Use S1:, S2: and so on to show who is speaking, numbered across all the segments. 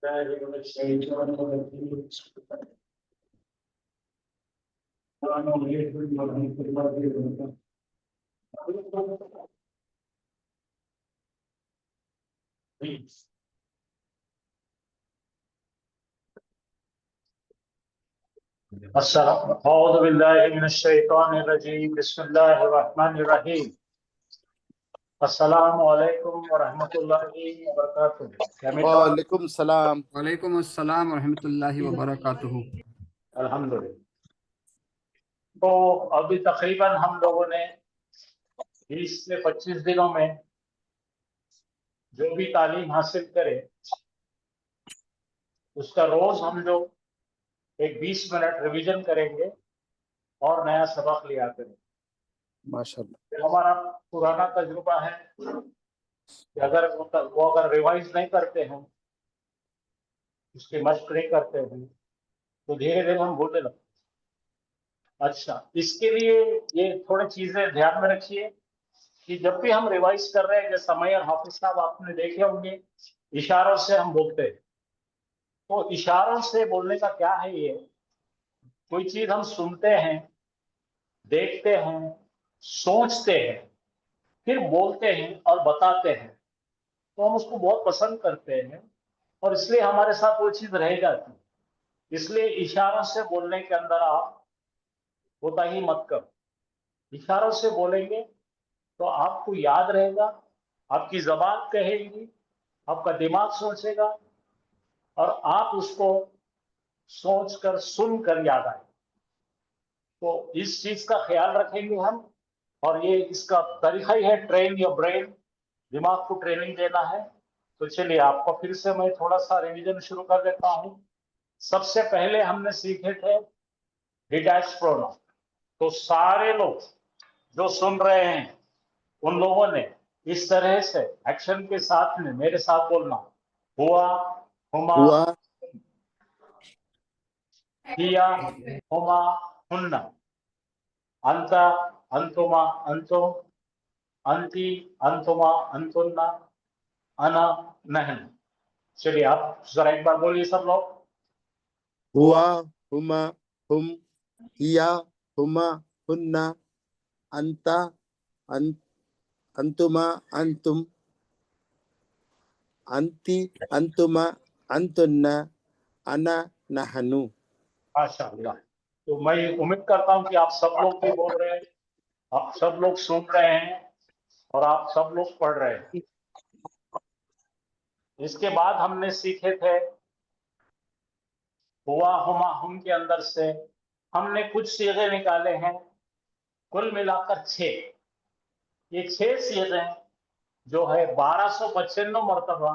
S1: بالله من الشيطان الرجيم. السلام عليكم ورحمة الله وبركاته. أعوذ بالله من الشيطان الرجيم. بسم الله الرحمن الرحيم. السلام علیکم ورحمۃ اللہ وبرکاتہ.
S2: وعلیکم السلام.
S3: وعلیکم السلام ورحمۃ اللہ وبرکاتہ.
S1: الحمدللہ. تو ابھی تقریباً ہم لوگوں نے 20 سے 25 دنوں میں جو بھی تعلیم حاصل کرے اس کا روز ہم لوگ ایک 20 منٹ ریویژن کریں گے اور نیا سبق لیا کریں.
S2: ماشاءاللہ.
S1: ہمارا پرانا تجربہ ہے کہ اگر ریوائز نہیں کرتے ہیں، اس کی مشق نہیں کرتے ہیں تو دھیرے دھیرے ہم بھولنے لگتے ہیں. اچھا، اس کے لیے یہ تھوڑی چیزیں دھیان میں رکھیے کہ جب بھی ہم ریوائز کر رہے ہیں، جیسے سمیع اور حافظ صاحب آپ نے دیکھے ہوں گے اشاروں سے ہم بولتے ہیں. تو اشاروں سے بولنے کا کیا ہے؟ یہ کوئی چیز ہم سنتے ہیں، دیکھتے ہیں، سوچتے ہیں، پھر بولتے ہیں اور بتاتے ہیں تو ہم اس کو بہت پسند کرتے ہیں اور اس لیے ہمارے ساتھ وہ چیز رہ جاتی ہے. اس لیے اشاروں سے بولنے کے اندر آپ کوتاہی مت کرو. اشاروں سے بولیں گے تو آپ کو یاد رہے گا، آپ کی زبان کہے گی، آپ کا دماغ سوچے گا اور آپ اس کو سوچ کر سن کر یاد آئے. تو اس چیز کا خیال رکھیں گے ہم، اور یہ اس کا طریقہ ہی ہے ٹرین یور برین، دماغ کو ٹریننگ دینا ہے. تو چلیے آپ کو پھر سے میں تھوڑا سا ریویژن شروع کر دیتا ہوں. سب سے پہلے ہم نے سیکھے تھے ڈیٹیچ پروناؤن. تو سارے لوگ جو سن رہے ہیں ان لوگوں نے اس طرح سے ایکشن کے ساتھ میں میرے ساتھ بولنا: ہوا، ہما،
S2: ہوا،
S1: کیا، ہما، ہننا، انتا، انتما، انتم، انتی، انتما، انتنا، انا، نحن. چلیے آپ ذرا ایک بار بولیے سب لوگ.
S2: ہوا، ہما، ہم، ہیا، ہما، ہننا، انتا، انتما، انتم، انتی، انتما، انتنا، انا، نحنو.
S1: ماشاء اللہ. تو میں امید کرتا ہوں کہ آپ سب لوگ بھی بول رہے ہیں، آپ سب لوگ سن رہے ہیں اور آپ سب لوگ پڑھ رہے ہیں. اس کے بعد ہم نے سیکھے تھے ہوا، ہما، ہم کے اندر سے ہم نے کچھ صیغے نکالے ہیں، کل ملا کر 6. یہ 6 صیغے جو ہے 1295 مرتبہ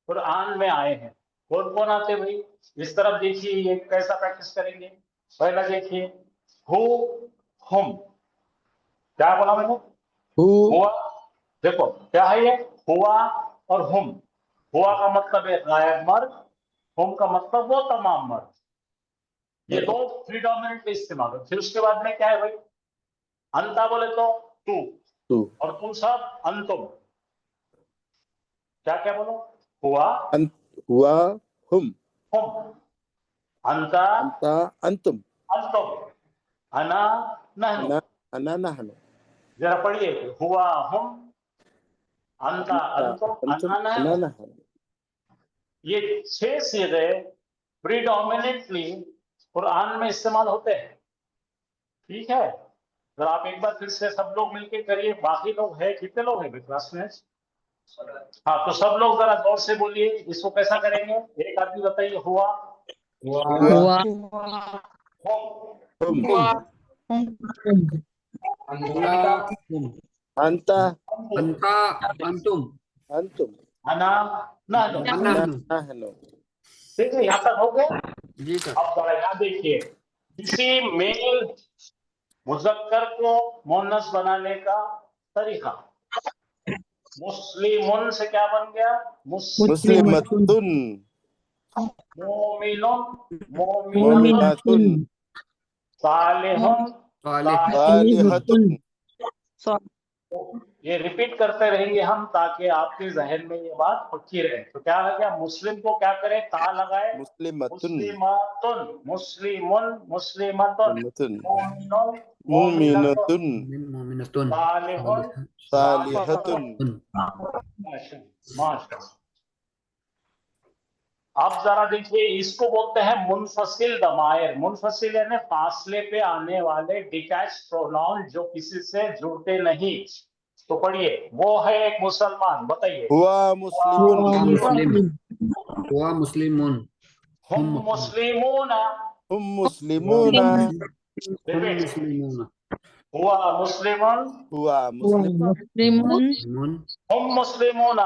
S1: قرآن میں آئے ہیں. کون کون آتے بھائی؟ اس طرف دیکھیے، یہ کیسا پریکٹس کریں گے. پہلا دیکھیے، ہو، ہم. کیا بولا میں نے؟ ہوا. دیکھو کیا ہے یہ؟ ہوا اور ہم. ہوا کا مطلب ہے غائب مرد، ہم کا مطلب وہ تمام مرد. یہ دو پریڈومیننٹلی استعمال ہو. پھر اس کے بعد میں کیا ہے بھائی؟ انتا بولے تو تو، اور تم سب انتم. کیا کیا بولو؟ ہوا،
S2: ہوا، ہم،
S1: ہم، انتا،
S2: انتا، انتم،
S1: انتم، انا، نحن.
S2: انا، نحن.
S1: ذرا پڑھیے، ہوا، ہم، انتا، انتم،
S2: انتم،
S1: انا،
S2: انا،
S1: نحن.
S2: نحن.
S1: یہ 6 صیغے پریڈومیننٹلی قرآن میں استعمال ہوتے ہیں. ٹھیک ہے، ذرا آپ ایک بار پھر سے سب لوگ مل کے کریے. باقی لوگ ہیں، کتنے لوگ ہیں کلاس میں؟ ہاں، تو سب لوگ ذرا غور سے بولیے. اس کو کیسا کریں گے؟ ایک آدمی بتائیے. ہوا،
S2: ہوا،
S1: ہم،
S2: ہم،
S1: انتا،
S2: انتا،
S3: انتا، انتم،
S2: انتم،
S1: انا، نحن.
S2: انا،
S3: نحن.
S2: نحن.
S1: ٹھیک ہے، یہاں تک ہو گیا.
S3: جی سر.
S1: اب ذرا یہاں دیکھیے، کسی میل مذکر کو مؤنث بنانے کا طریقہ. مسلمون سے کیا بن گیا؟
S2: مسلمتن،
S1: مومنون،
S2: مومناتن،
S1: صالحون،
S3: صالح،
S2: صالحتن،
S1: یہ ریپیٹ کرتے رہیں گے ہم تاکہ آپ کے ذہن میں یہ بات پکی رہے. تو کیا ہے کیا مسلم کو کیا کرے, تا لگائے,
S2: مسلمتن
S1: مسلماتن, مسلمن, مسلمتن,
S2: مسلمتن
S1: مومنون,
S2: مومنتن
S3: مومنتن
S1: صالحون,
S2: صالحتن.
S1: ماشاءاللہ. اب ذرا دیکھیے اس کو بولتے ہیں منفصل ضمائر. منفصل یعنی فاصلے پہ آنے والے ڈیٹیچ پروناؤن جو کسی سے جڑتے نہیں. تو پڑھیے, وہ ہے ایک مسلمان, بتائیے.
S2: ہوا مسلمون
S3: مسلم ہوا مسلمون
S1: ہم مسلمون,
S2: ہم مسلمون
S3: ہم مسلمون
S1: ہوا مسلمون,
S2: ہوا مسلم
S3: مسلمون
S1: ہم مسلمون,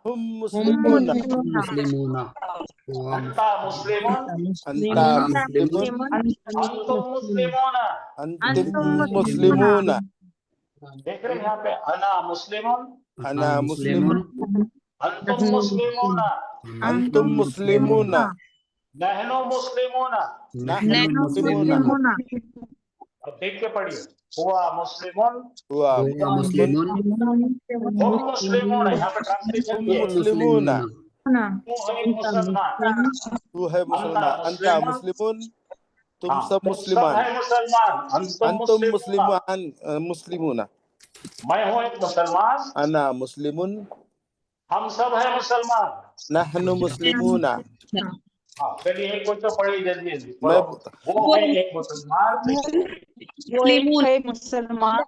S2: ہم مسلمون
S3: مسلمون ہوا
S1: انتا مسلمون,
S2: انتا مسلمون
S1: انتم مسلمون.
S2: انتم مسلمون
S1: دیکھ رہے ہیں یہاں پہ انا مسلمون,
S2: انا مسلمون
S1: انتم مسلمون,
S2: انتم مسلمون
S1: نحن مسلمون.
S2: نحن مسلمون.
S1: اب دیکھ کے پڑھیے, ہوا مسلمون,
S2: ہوا
S3: ہوا مسلمون
S1: ہم مسلمون. یہاں پہ ٹرانسلیشن
S2: ہم
S1: یہ ہے,
S2: مسلمون.
S1: تو ایک مسلمان,
S2: تو ہے مسلمان. انتا مسلمون تم
S1: ہاں,
S2: سب
S1: تم سب
S2: مسلمان.
S1: ہے مسلمان. انتم
S2: انتم
S1: مسلمون,
S2: مسلمان.
S1: میں ہوں ایک مسلمان,
S2: انا مسلمون
S1: ہم سب ہیں مسلمان.
S2: نحن مسلمون.
S1: ہاں چلیے ایک کوئی تو پڑھی جلدی جلدی
S2: میں
S1: پڑھو. وہ ہے ایک مسلمان,
S4: مسلمون ہے مسلمان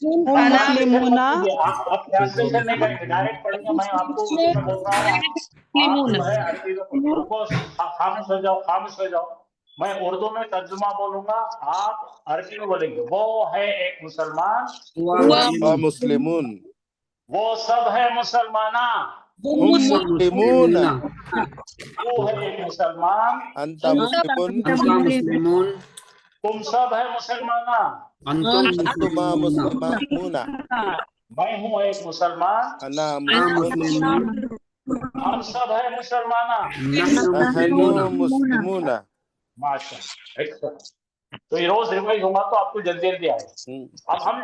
S1: مسلمون.
S4: مسلمون
S1: آپ ٹرانسلیشن نہیں کریں گے, ڈائریکٹ پڑھیں گے. میں آپ کو اسی میں بول رہا ہوں, آپ جو ہے عربی میں رکو, خاموش ہو جاؤ, خاموش ہو جاؤ. میں اردو میں ترجمہ بولوں گا, آپ عربی میں بولیں گے. وہ ہے ایک مسلمان,
S2: ہوا مسلمون.
S1: وہ سب ہے مسلمانہ.
S2: ہم مسلمون.
S1: وہ ہے ایک مسلمان,
S2: انتا مسلمون.
S3: انتا مسلمون
S1: تم سب ہے مسلمانہ.
S3: انتم
S2: انتما مسلمون.
S1: میں ہوں ایک مسلمان,
S2: انا
S3: مسلمون
S2: مسلمون.
S1: ہم سب ہے مسلمانہ.
S3: نحن
S2: نحن
S3: مسلمون
S2: مسلمون.
S1: ماشاء اللہ. تو یہ روز ریوائز ہوگا تو آپ کو جلدی جلدی آئے. اب ہم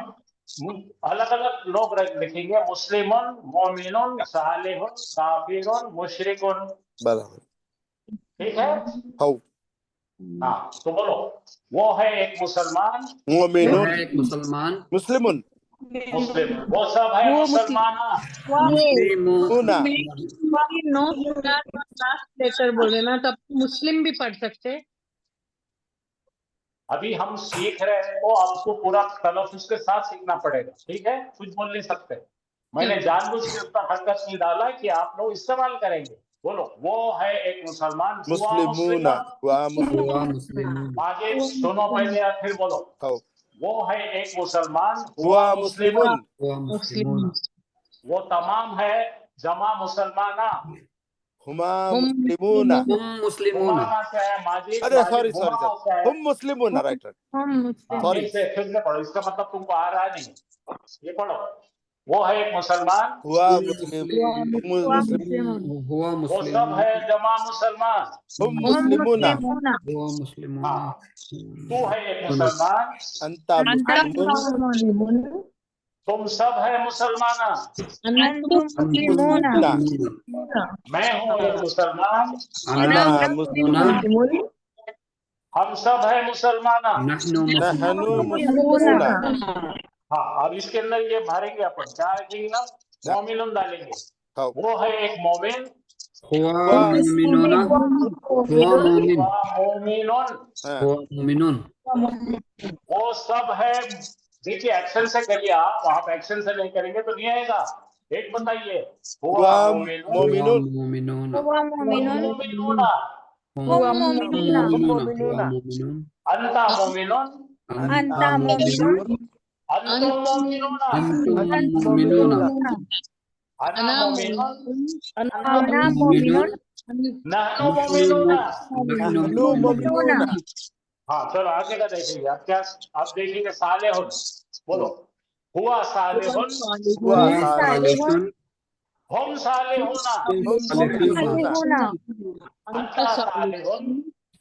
S1: الگ الگ لوگ لکھیں گے, مسلمون, مومنون, صالحون, کافرون, مشرکون.
S2: برابر.
S1: ٹھیک ہے,
S2: ہو
S1: ہاں تو بولو, وہ ہے ایک مسلمان,
S3: وہ
S2: مومنون
S3: ہے ایک مسلمان
S2: مسلمون.
S1: مسلم, وہ سب ہے مسلمانہ.
S3: مسلمون
S2: ہونا
S4: نو لیٹر بول رہے نا, تب مسلم بھی پڑھ سکتے.
S1: ابھی ہم سیکھ رہے ہیں تو آپ کو پورا تلفظ کے ساتھ سیکھنا پڑے گا. ٹھیک ہے, کچھ بول نہیں سکتے. میں نے جان بوجھ کے اس پر حرکت نہیں ڈالا کہ آپ لوگ استعمال کریں گے. بولو, وہ ہے ایک مسلمان, ہوا
S2: مسلمون.
S1: مسلمون.
S2: ہوا مسلمون.
S3: ہوا مسلمون
S1: آگے سنو پہلے, پھر بولو,
S2: ہو
S1: وہ ہے ایک مسلمان,
S2: ہوا
S1: ہوا مسلمون.
S2: مسلمون.
S3: ہوا مسلمون
S1: وہ تمام ہے جمع مسلمانہ.
S2: ہما مسلمون.
S3: ہم مسلمون
S1: ہما کیا ہے, ماجد,
S2: ارے
S1: ماجد,
S2: سوری
S1: ہما
S2: سوری
S1: ہوتا ہے.
S2: ہم مسلمون. Right right.
S1: ہاں,
S2: Sorry.
S1: پھر سے پڑھو, اس کا مطلب تم کو آ رہا ہے نہیں. یہ پڑھو, وہ ہے ایک مسلمان,
S2: ہوا مسلم. مسلم.
S3: ہوا
S1: وہ سب
S3: مسلمون
S1: ہے جمع مسلمان.
S2: ہم مسلمون.
S3: ہوا مسلمون
S1: ہاں, تو ہے ایک مسلمان,
S2: انتا مسلمون.
S1: تم سب ہے مسلمانہ.
S3: مسلمون
S1: میں ہوں ایک مسلمان,
S2: انا مسلمون.
S1: ہم سب ہے مسلمانہ.
S3: نحن
S2: نحن
S3: مسلمون
S2: مسلمون.
S1: ہاں, اب اس کے اندر یہ بھریں گے اپن, کیا رکھیں گے, اب مومنون ڈالیں گے.
S2: ہو
S1: وہ ہے ایک مومن,
S3: ہوا مومنون ہوا مومن
S1: مومنون.
S3: ہوا مومنون
S1: وہ سب ہے. دیکھیے ایکشن سے کریے آپ, وہاں پہ ایکشن سے نہیں کریں گے تو نہیں آئے گا. ایک بتائیے, ہوا مومنون,
S2: مومنون.
S3: مومنون
S1: مومنون,
S3: ہوا مومنون
S1: انتا مومنون,
S3: انتا مومنون
S1: انتم مومنون,
S3: انتم مومنون
S1: انا مومنون,
S3: انتم مومنون
S1: نحن مومنون.
S3: نحن
S2: نحن مسلمون.
S1: ہاں چلو آگے کا دیکھیں گے. اب کیا, اب دیکھیں گے صالحون. بولو, ہوا صالحون,
S2: ہوا صالحون.
S1: ہم صالحون,
S2: ہم صالحون.
S1: انتا صالحون,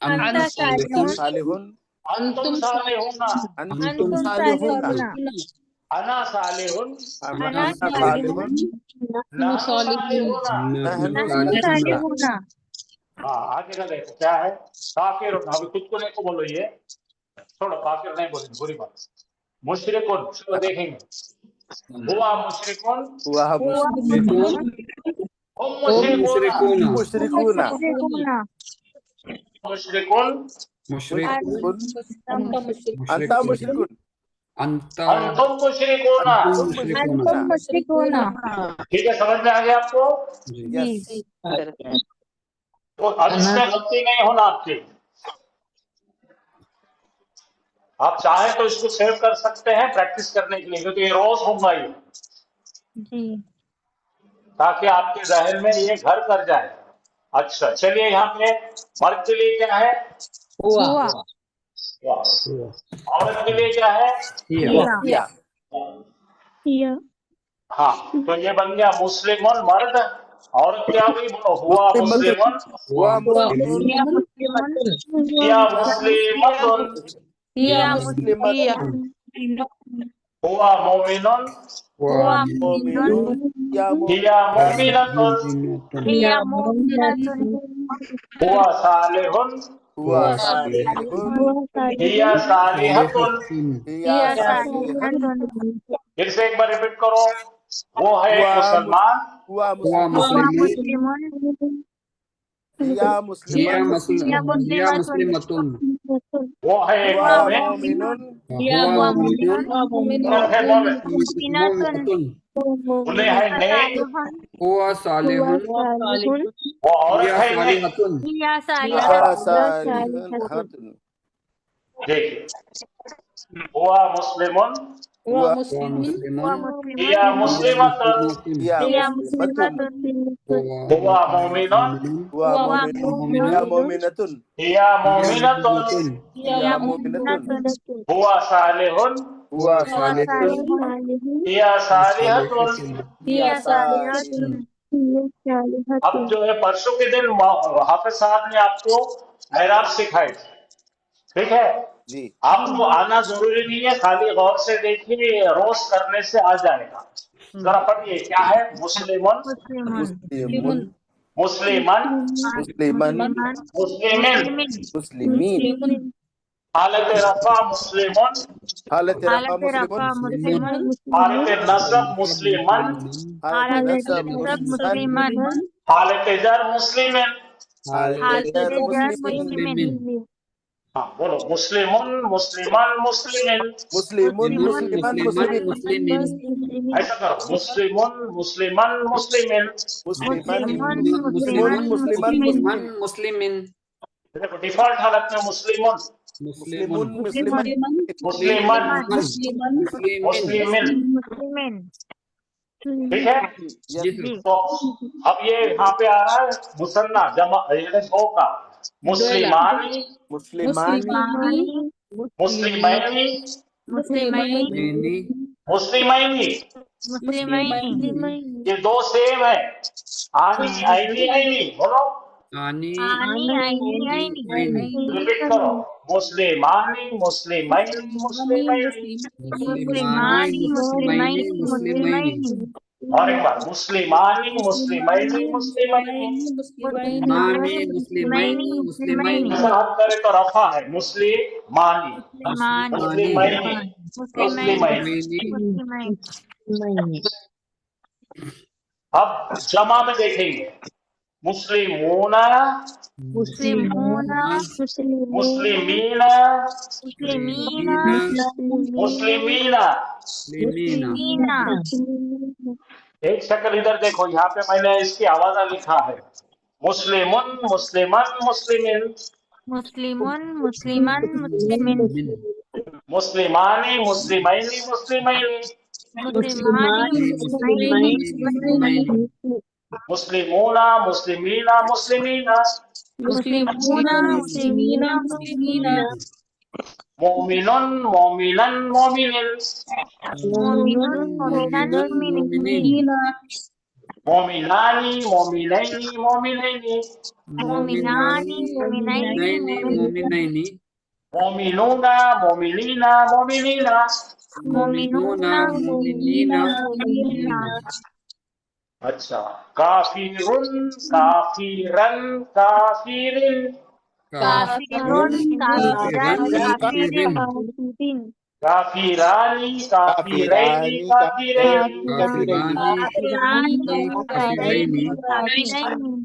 S3: انت صالحون
S2: صالحون.
S1: انتم صالحون,
S2: انتم صالحون.
S1: أنا صالح
S2: أنا صالح
S1: نحن صالحون
S2: نحن
S3: صالحون
S2: صالحون
S1: हाँ आगे का देखो क्या है काफिर अभी खुद को नहीं को बोलो ये छोड़ो काफिर नहीं बोलेंगे बुरी बात मुशरिकुन चलो देखेंगे हुआ मुशरिकुन
S2: हुआ
S3: मुशरिकून
S1: हम मुशरिकुन
S3: मुशरिकून
S2: मुशरिकून
S1: मुशरिकुन
S3: मुशरिकून
S2: अंता मुशरिकुन
S3: अंता
S1: अंतुम मुशरिकुन
S3: मुशरिकून
S1: ठीक है समझ में आ गया आपको
S2: यस
S1: तो अब इसमें गलती नहीं होना आपकी आप चाहे तो इसको सेव कर सकते हैं प्रैक्टिस करने के लिए क्योंकि ये रोज होगा ये ताकि आपके जहन में ये घर कर जाए अच्छा चलिए यहाँ पे मर्द के लिए क्या है
S4: हुआ
S1: वाह। औरत के लिए क्या है
S3: हिया
S2: या
S1: हाँ तो ये बन गया मुस्लिमन मर्द औरत क्या हुई बोलो हुआ मुस्लिमन
S2: हुआ मुस्लिमुन
S1: या मुस्लिमतुन
S2: या मुस्लिमतुन
S1: हुआ मोमिनुन
S3: हुआ
S2: मुमिनुन या
S1: हिया मोमिनतुन हुआ सालिहुन
S2: हुआ सालिहुन
S1: हिया सालिहतुन
S2: या सालिहतुन
S1: फिर से एक बार रिपीट करो वो है
S2: हुआ
S1: मुसलमान
S2: हुआ
S3: हुआ
S2: मुस्लिमुन
S3: मुस्लिम
S2: या
S3: हिया
S2: मुस्लिमुन
S3: मुस्लिमतुन
S1: वो है एक
S2: हुआ
S1: मोमिन
S2: मुमिनुन
S3: हुआ मुमिनुन
S1: वो है मोमिन
S3: मुमिनतुन
S1: उन्हें है नेक
S3: हुआ सालिहुन
S1: वो औरत
S3: हिया
S1: है नेक
S3: सालिहतुन
S2: या सालिहतुन
S1: देखिए हुआ मुस्लिमुन
S2: हुआ
S3: मुस्लिमुन
S1: हिया मुस्लिमतुन
S2: या मुस्लिमतुन
S1: हुआ मोमिनुन
S2: हुआ मुमिनुन या मुमिनतुन
S1: हिया मोमिनतुन
S2: या मुमिनतुन
S1: हुआ सालिहुन
S2: हुआ सालिहुन
S1: हिया सालिहतुन
S2: सालिहतुन
S1: अब जो है परसों के दिन हाफिज साहब ने आपको एराब सिखाई ठीक है
S2: जी
S1: आपको आना जरूरी नहीं है खाली गौर से देखिए रोज करने से आ जाएगा जरा पढ़िए क्या है मुस्लिमन
S2: मुस्लिमुन
S1: मुस्लिमन
S2: मुस्लिमन
S1: मुस्लिमिन
S2: मुस्लिमीन
S1: हालत रफा मुस्लिमन
S2: हालत रफा मुस्लिमुन
S1: हालत नसब मुस्लिमन
S2: हालत नसब मुस्लिमन
S1: हालत जर मुस्लिमिन
S2: हालत जर मुस्लिमीन
S1: हाँ बोलो मुस्लिमुन मुस्लिमन मुस्लिमिन
S2: मुस्लिमुन मुस्लिमन मुस्लिमीन
S3: मुस्लिमिन
S1: ऐसा करो मुस्लिमुन मुस्लिमन मुस्लिमिन
S2: मुस्लिमन मुस्लिमुन मुस्लिमन
S3: मुस्लिमिन
S1: देखो डिफॉल्ट हालत में मुस्लिमुन
S2: मुस्लिमुन मुस्लिमन
S1: मुस्लिमन मुस्लिमिन ठीक है तो अब ये यहाँ पे आ रहा है मुसन्ना जमा यानी दो का मुस्लिमानी
S2: मुस्लिमानी
S1: मुस्लिमैनी मुस्लिमैनी ये दो सेम है आनी आईनी आईनी बोलो
S3: आनी
S1: रिपीट करो मुस्लिमानी मुस्लिमैनी मुस्लिमैनी
S3: मुस्लिमानी मुस्लिमैनी
S1: और एक बार मुस्लिमानी मुस्लिमैनी मुस्लिमैनी
S3: मानी मुस्लिमैनी मुस्लिमैनी
S1: ऐसा हम करें तो रफा है मुस्लिमानी मुस्लिमैनी मुस्लिमैनी अब जमा में देखेंगे मुस्लिमूना मुस्लिमीना मुस्लिमीना एक शक्ल इधर देखो यहाँ पे मैंने इसकी आवाज़ लिखा है मुस्लिमुन मुस्लिमन मुस्लिमिन मुस्लिमानी मुस्लिमैनी मुस्लिमैनी मुस्लिमूना मुस्लिमीना मुस्लिमीना मोमिनुन मोमिनन मोमिनिन मोमिनानी मोमिनैनी मोमिनैनी
S3: मोमिनानी मोमिनैनी
S1: مومنونا مومنینا مومنینا
S3: مومنون مومنین
S1: اچھا کافرن کافرن کافرن
S5: کافرون کافرن
S3: کافرن
S1: کافرانی کافرینی کافرینی
S3: کافرانی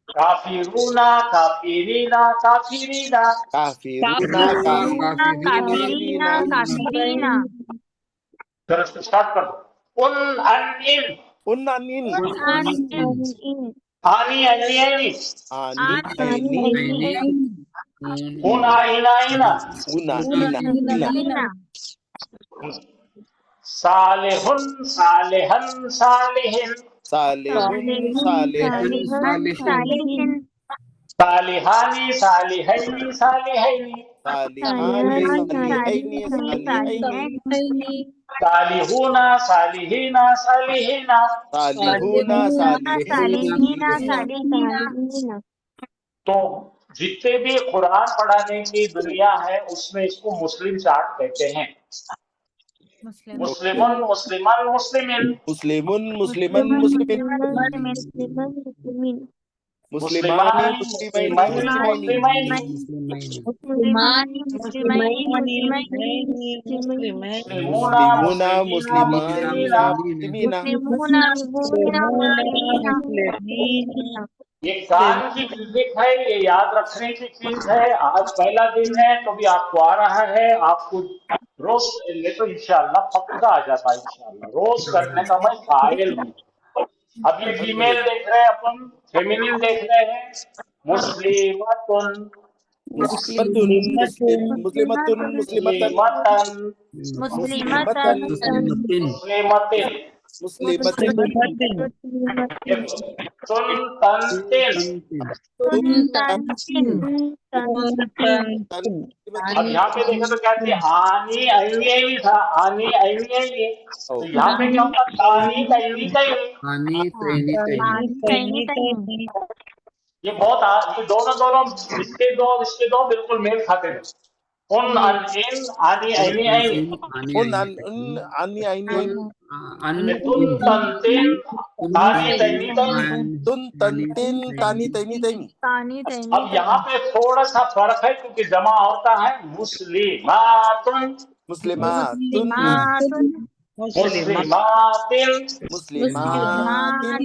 S1: کافرونا کافرینا کافرینا
S2: کافرون کافرین
S1: پھر اس کو اسٹارٹ کر دو ان
S2: ان ان
S1: آنی انی اینی
S2: آنی اینی
S1: اونا اینا اینا
S2: انا انا
S1: صالحن صالحن صالحن
S2: صالحون صالحن
S1: صالحانی صالحینی صالحینی
S2: صالحان صالحین صالحین
S1: صالحونا صالحینا صالحینا
S2: صالحون صالحین
S1: تو جتنے بھی قرآن پڑھانے کی دنیا ہے اس میں اس کو مسلم چارٹ کہتے ہیں مسلمن مسلمان مسلمین
S2: مسلمون مسلمن مسلمین مسلمانی مسلمین مسلمون مسلمان مسلمین
S1: یہ کان کی میوزک ہے، یہ یاد رکھنے کی چیز ہے. آج پہلا دن ہے تو بھی آپ کو آ رہا ہے، آپ کو روز لے تو انشاءاللہ پکا آ جاتا ہے. انشاءاللہ روز کرنے کا میں قائل ہوں. اب یہ فیمیل دیکھ رہے ہیں، اپن فیمینین دیکھ رہے ہیں. مسلمتن
S2: مسلمتن مسلمتن مسلمتن مسلمتن
S1: مسلمتن
S2: مسلمتن
S1: اب یہاں پہ دیکھیں تو کیا تھی، آنی اینی اینی تھا، آنی اینی اینی. تو یہاں پہ کیا ہوتا، تانی تینی تینی. یہ بہت یہ دونوں اس کے دو بالکل میل کھاتے ہیں. ان آنی اینی اینی
S2: ان انی اینی
S1: تن تنتین تانی تینی تینی.
S2: تن تنتین تانی تینی تینی.
S1: اب یہاں پہ تھوڑا سا فرق ہے کیونکہ جمع ہوتا ہے مسلماتن
S2: مسلماتن
S1: مسلماتن
S2: مسلماتن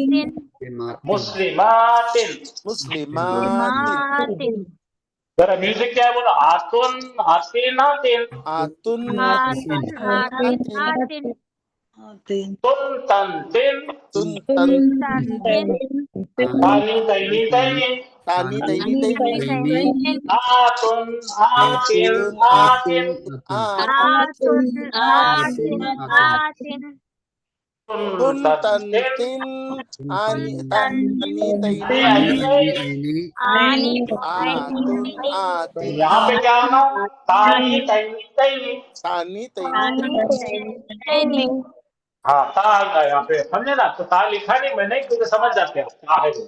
S1: مسلماتن.
S2: مسلماتن.
S1: ذرا میوزک کیا ہے بولا، آتن آتین آتین
S2: آتن
S1: تن تنتین
S2: تن تن
S1: تانی تینی تینی
S2: تانی تینی تینی.
S1: آتن آتین آتین
S2: تن
S1: تن
S2: تنتین آنی تانی تینی آتن آتن
S1: یہاں پہ کیا ہونا، تانی تینی تینی.
S2: تانی تینی.
S1: ہاں تا آئے گا یہاں پہ، سمجھے نا. تو تا لکھا نہیں میں، نہیں کیونکہ سمجھ جاتے ہیں کیا ہے وہ.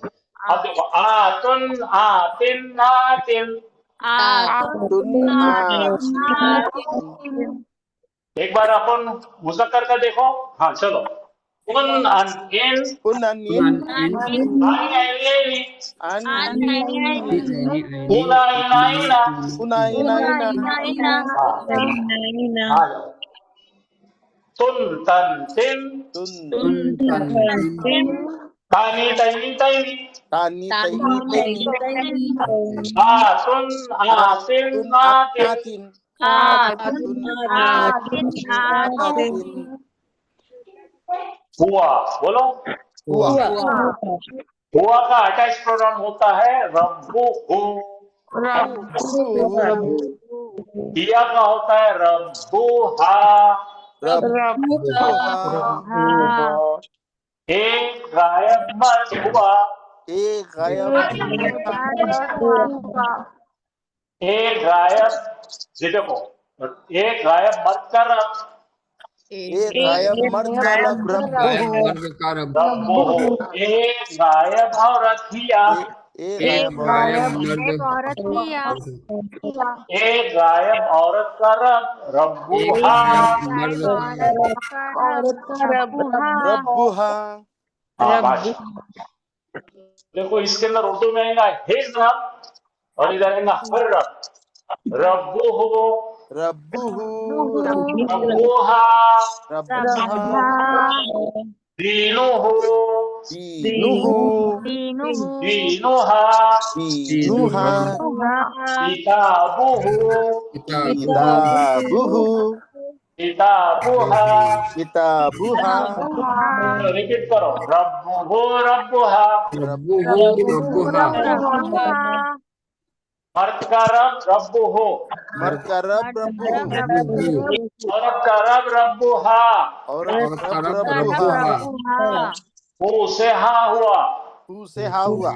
S1: اب دیکھو آتن آتن آتن.
S2: تن
S1: ایک بار اپن مذکر کا دیکھو. ہاں چلو. ان ان ان
S2: ان
S1: آنی اینی اینی اونا اینا اینا.
S2: انا اینا اینا.
S1: ہاں تن تن تن
S2: تن
S1: تانی تینی تینی
S2: تانی تینی تینی.
S1: آتن آتن آتن.
S2: آتن آتن.
S1: ہوا بولو.
S2: ہوا
S1: ہوا کا اٹیچ پروناؤن ہوتا ہے ربو ہو. دیا کا ہوتا ہے ربو ہا.
S2: ربها
S1: ایک غائب مرد ہوا.
S2: ایک غائب
S1: ایک غائب یہ دیکھو، ایک غائب مرد کا رب
S2: ایک غائب مرد کا رب ربہ.
S1: ربو ہو. ایک غائب عورت ہیا.
S2: एक
S3: एक
S2: गायब औरत,
S3: गायब
S5: औरत किया
S1: एक गायब औरत का रब
S3: एक
S1: रब्बुहा।
S3: गायब मर्द
S4: औरत का रब
S2: रब्बुहा।
S1: हाँ माशा। देखो इसके अंदर उर्दू में आएगा हिज रब और इधर आएगा हर रब। रब्बुहु
S2: रब्बुहु,
S1: रब्बुहा
S2: रब्बुहा,
S1: दीनुहु
S2: दीनुहु,
S1: दीनुहा
S2: दीनुहा,
S1: किताबुहु
S2: किताबुहु,
S1: किताबुहा।
S2: किताबुहा,
S1: रिपीट करो रब्बुहु रब्बुहा।
S3: रब्बुहु रब्बुहा
S1: मर्द का रब रब्बुहु,
S2: मर्द का रब रब्बुहु,
S3: रब्बुहु
S1: औरत का रब रब्बुहा।
S2: औरत
S3: औरत
S2: का
S3: का
S2: रब
S3: रब
S2: रब्बुहा।
S3: रब्बुहा
S1: हु से हा हुआ।
S2: हु से हा हुआ,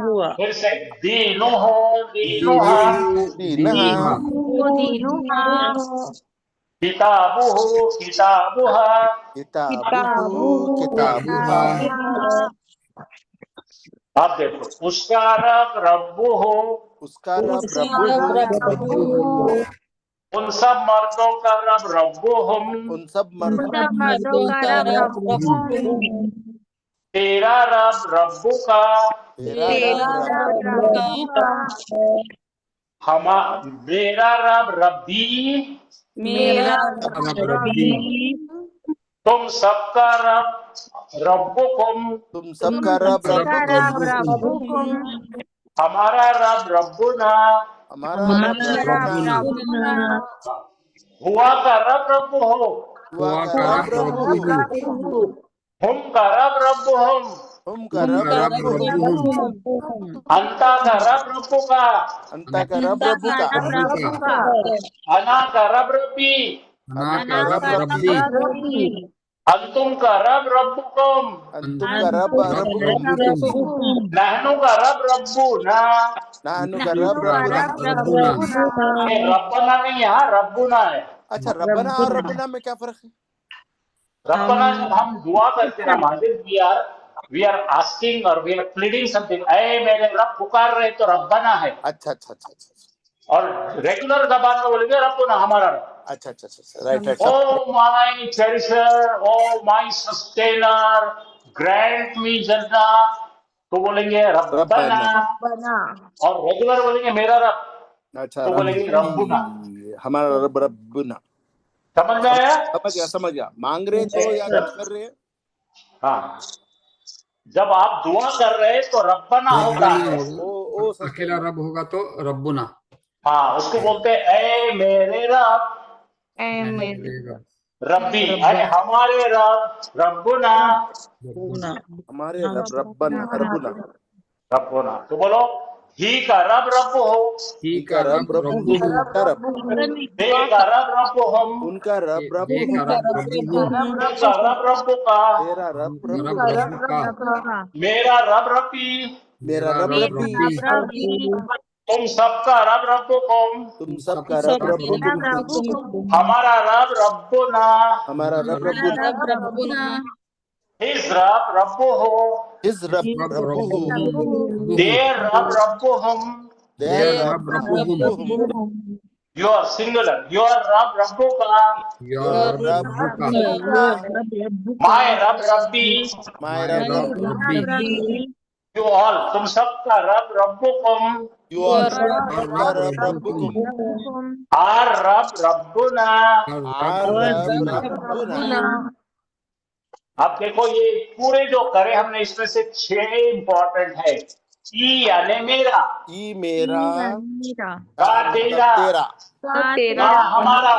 S4: हुआ
S1: फिर से दीनुहु दीनुहा।
S3: दीनुहु
S2: दीनहा,
S3: दीनुहा
S1: किताबुहु किताबुहा।
S2: किताबुहु, किताबुहा।
S1: अब देखो उसका रब रब्बुहु,
S2: उसका रब रब्बुहु,
S3: रब्बुहु
S1: उन सब मर्दों का रब रब्बुहुम।
S2: उन सब मर्दों
S5: मर्दों का रब रब्बुहुम
S1: तेरा रब रब्बु का।
S2: तेरा
S5: तेरा
S2: रब
S5: रब
S2: रब्बुका,
S1: हमा मेरा रब रब्बी।
S5: मेरा
S3: रब रब्बी
S1: तुम सबका रब रब्बुकुम।
S2: तुम सबका रब रब्बुकुम,
S5: रब्बुकुम
S1: हमारा रब रब्बुना।
S2: हमारा रब
S3: रब्बुना
S5: रब्बुना
S1: हुआ का रब रब्बु हो।
S2: हुआ
S3: हुआ
S2: का
S3: का
S2: रब
S3: रब
S2: रब्बुहु,
S3: रब्बुहु
S1: हम का रब रब्बुहुम।
S2: हम का
S3: हम
S2: रब
S3: का रब
S2: रब्बुहुम,
S3: रब्बुहुम
S1: अंता का रब रब्बुका।
S2: अंता का रब रब्बुका,
S3: रब्बुका
S1: अना का रब रब्बी।
S3: अना
S2: अना
S3: का
S2: का
S3: रब
S2: रब
S3: रब्बी
S2: रब्बी,
S1: अंतुम का रब रब्बुकुम।
S2: अंतुम का रब रब्बुकुम,
S3: रब्बुकुम
S1: नहनु का रब रब्बुना।
S2: नाहनु का रब रब्बुना।
S3: रब्बुना
S1: ये रब्बना नहीं है, हाँ, रब्बुना है।
S2: अच्छा, रब्बना और रब्बुना में क्या फर्क है?
S1: रब्बना जब हम दुआ करते ना माजिद, वी आर आस्किंग और वी आर प्लीडिंग समथिंग। ऐ मेरे रब पुकार रहे तो रब्बना है।
S2: अच्छा अच्छा अच्छा अच्छा
S1: और रेगुलर जबान में बोलेंगे रब्बुना हमारा रब।
S2: अच्छा अच्छा अच्छा, right right.
S1: Oh my cherisher, oh my sustainer, grant me जन्ना, तो बोलेंगे रब्बना।
S2: रब्बना,
S1: और रेगुलर बोलेंगे मेरा रब,
S2: अच्छा
S1: तो बोलेंगे रब्बुना।
S2: रब्बी, हमारा रब रब्बुना।
S1: समझ में आया?
S2: समझ गया। मांग रहे तो या कुछ कर रहे हैं?
S1: हाँ, जब आप दुआ कर रहे हैं तो रब्बना होता
S3: रब्बना
S1: है।
S3: होगा, अकेला रब होगा तो रब्बुना।
S1: हाँ, उसको बोलते हैं ऐ मेरे रब
S3: मेरे रब
S1: रब्बी, अरे हमारे रब रब्बुना।
S3: रब्बुना
S2: हमारे रब रब्बना रब्बुना।
S1: रब्बुना तो बोलो ही का रब रब्बु हो।
S3: ही
S2: ही
S3: का
S2: का रब
S3: रब
S2: रब्बुहु,
S3: रब्बुहु
S2: का रब,
S1: बे का रब रब्बु हम।
S2: उनका रब
S3: बे का
S2: रब्बुहु,
S3: रब रब्बुहु
S1: बे का रब रब्बु का।
S2: तेरा
S3: हम
S2: रब
S3: का
S2: रब्बुका,
S3: रब रब्बुका
S1: मेरा रब रब्बी।
S2: मेरा रब
S3: रब
S2: रब्बी,
S3: रब्बी
S1: तुम सबका रब रब्बुकुम।
S2: तुम
S3: तुम
S2: सबका
S3: सबका
S2: रब
S3: रब
S2: रब्बुकुम,
S1: हमारा रब रब्बुना।
S2: हमारा रब रब्बुना।
S3: रब्बुना
S1: हिज रब रब्बु हो।
S2: हिज रब
S3: रब
S2: रब्बुहु,
S3: रब्बुहु
S1: देर रब रब्बु हम।
S2: देयर
S3: देयर
S2: रब
S3: रब रब्बुहुम
S2: रब्बुहुम,
S1: योर सिंगुलर, योर रब रब्बु का।
S3: या
S2: योर रब
S3: रब्बुका
S2: रब्बुका,
S1: माय रब रब्बी।
S2: माय
S3: माय
S2: रब
S3: रब
S2: रब्बी,
S3: रब्बी
S1: यू ऑल, तुम सबका रब रब्बुकुम।
S2: यू आर
S3: और
S2: सबका
S3: रब
S2: रब
S3: रब्बुकुम
S2: रब्बुकुम,
S1: आर रब रब्बुना।
S3: और
S2: आर
S3: रब
S2: रब
S3: रब्बुना।
S2: रब्बुना।
S1: अब देखो ये पूरे जो करे हमने इसमें से 6 इंपॉर्टेंट है। ई यानी मेरा,
S2: ई मेरा,
S1: का
S2: का मतलब
S1: तेरा,
S2: तेरा,
S1: ना हमारा,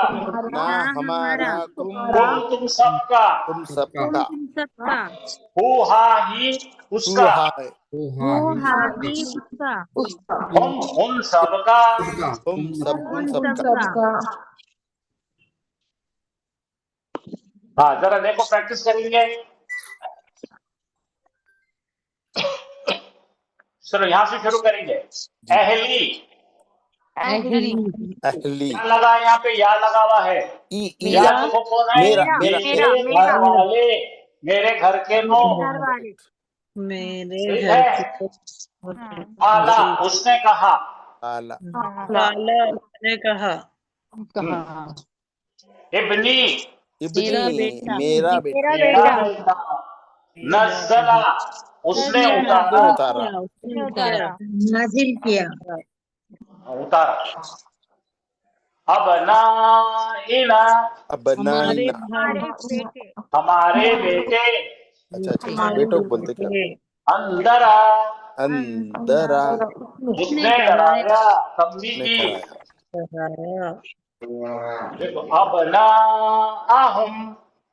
S2: ना हमारा, तुम
S1: तुम सबका,
S2: तुम
S3: सबका
S2: सबका,
S1: हु हा ही
S2: तू
S1: उसका,
S2: हाय,
S3: ओ हा ही
S1: हम उन सबका।
S3: सबका
S2: तुम सब उन सबका।
S1: हाँ, जरा देखो प्रैक्टिस करेंगे। चलो यहां से शुरू करेंगे। अहली,
S2: अहली,
S1: क्या लगा यहाँ पे, या लगा हुआ है।
S2: ई
S1: या देखो कौन है,
S2: मेरा मेरा
S1: मेरे घर वाले, मेरे घर के लोग।
S4: میرے
S1: ٹھیک
S4: گھر
S1: ہے.
S4: کی
S1: قالا اس نے کہا.
S2: قال
S4: کالا اس نے کہا
S1: ابنی
S2: ابنی میرا بیٹا
S1: میرا بیٹا. نزلہ اس نے اتارا.
S2: اتارا
S3: نازل کیا
S1: اتارا. ابنائنا
S2: ابنائنا
S1: ہمارے بیٹے.
S2: اچھا اچھا بیٹوں کو بولتے کیا
S1: اندرا
S2: اندرا
S1: اس نے ڈرایا. تمبی
S2: نے
S1: کی.
S2: کرایا
S1: دیکھو ابناءہم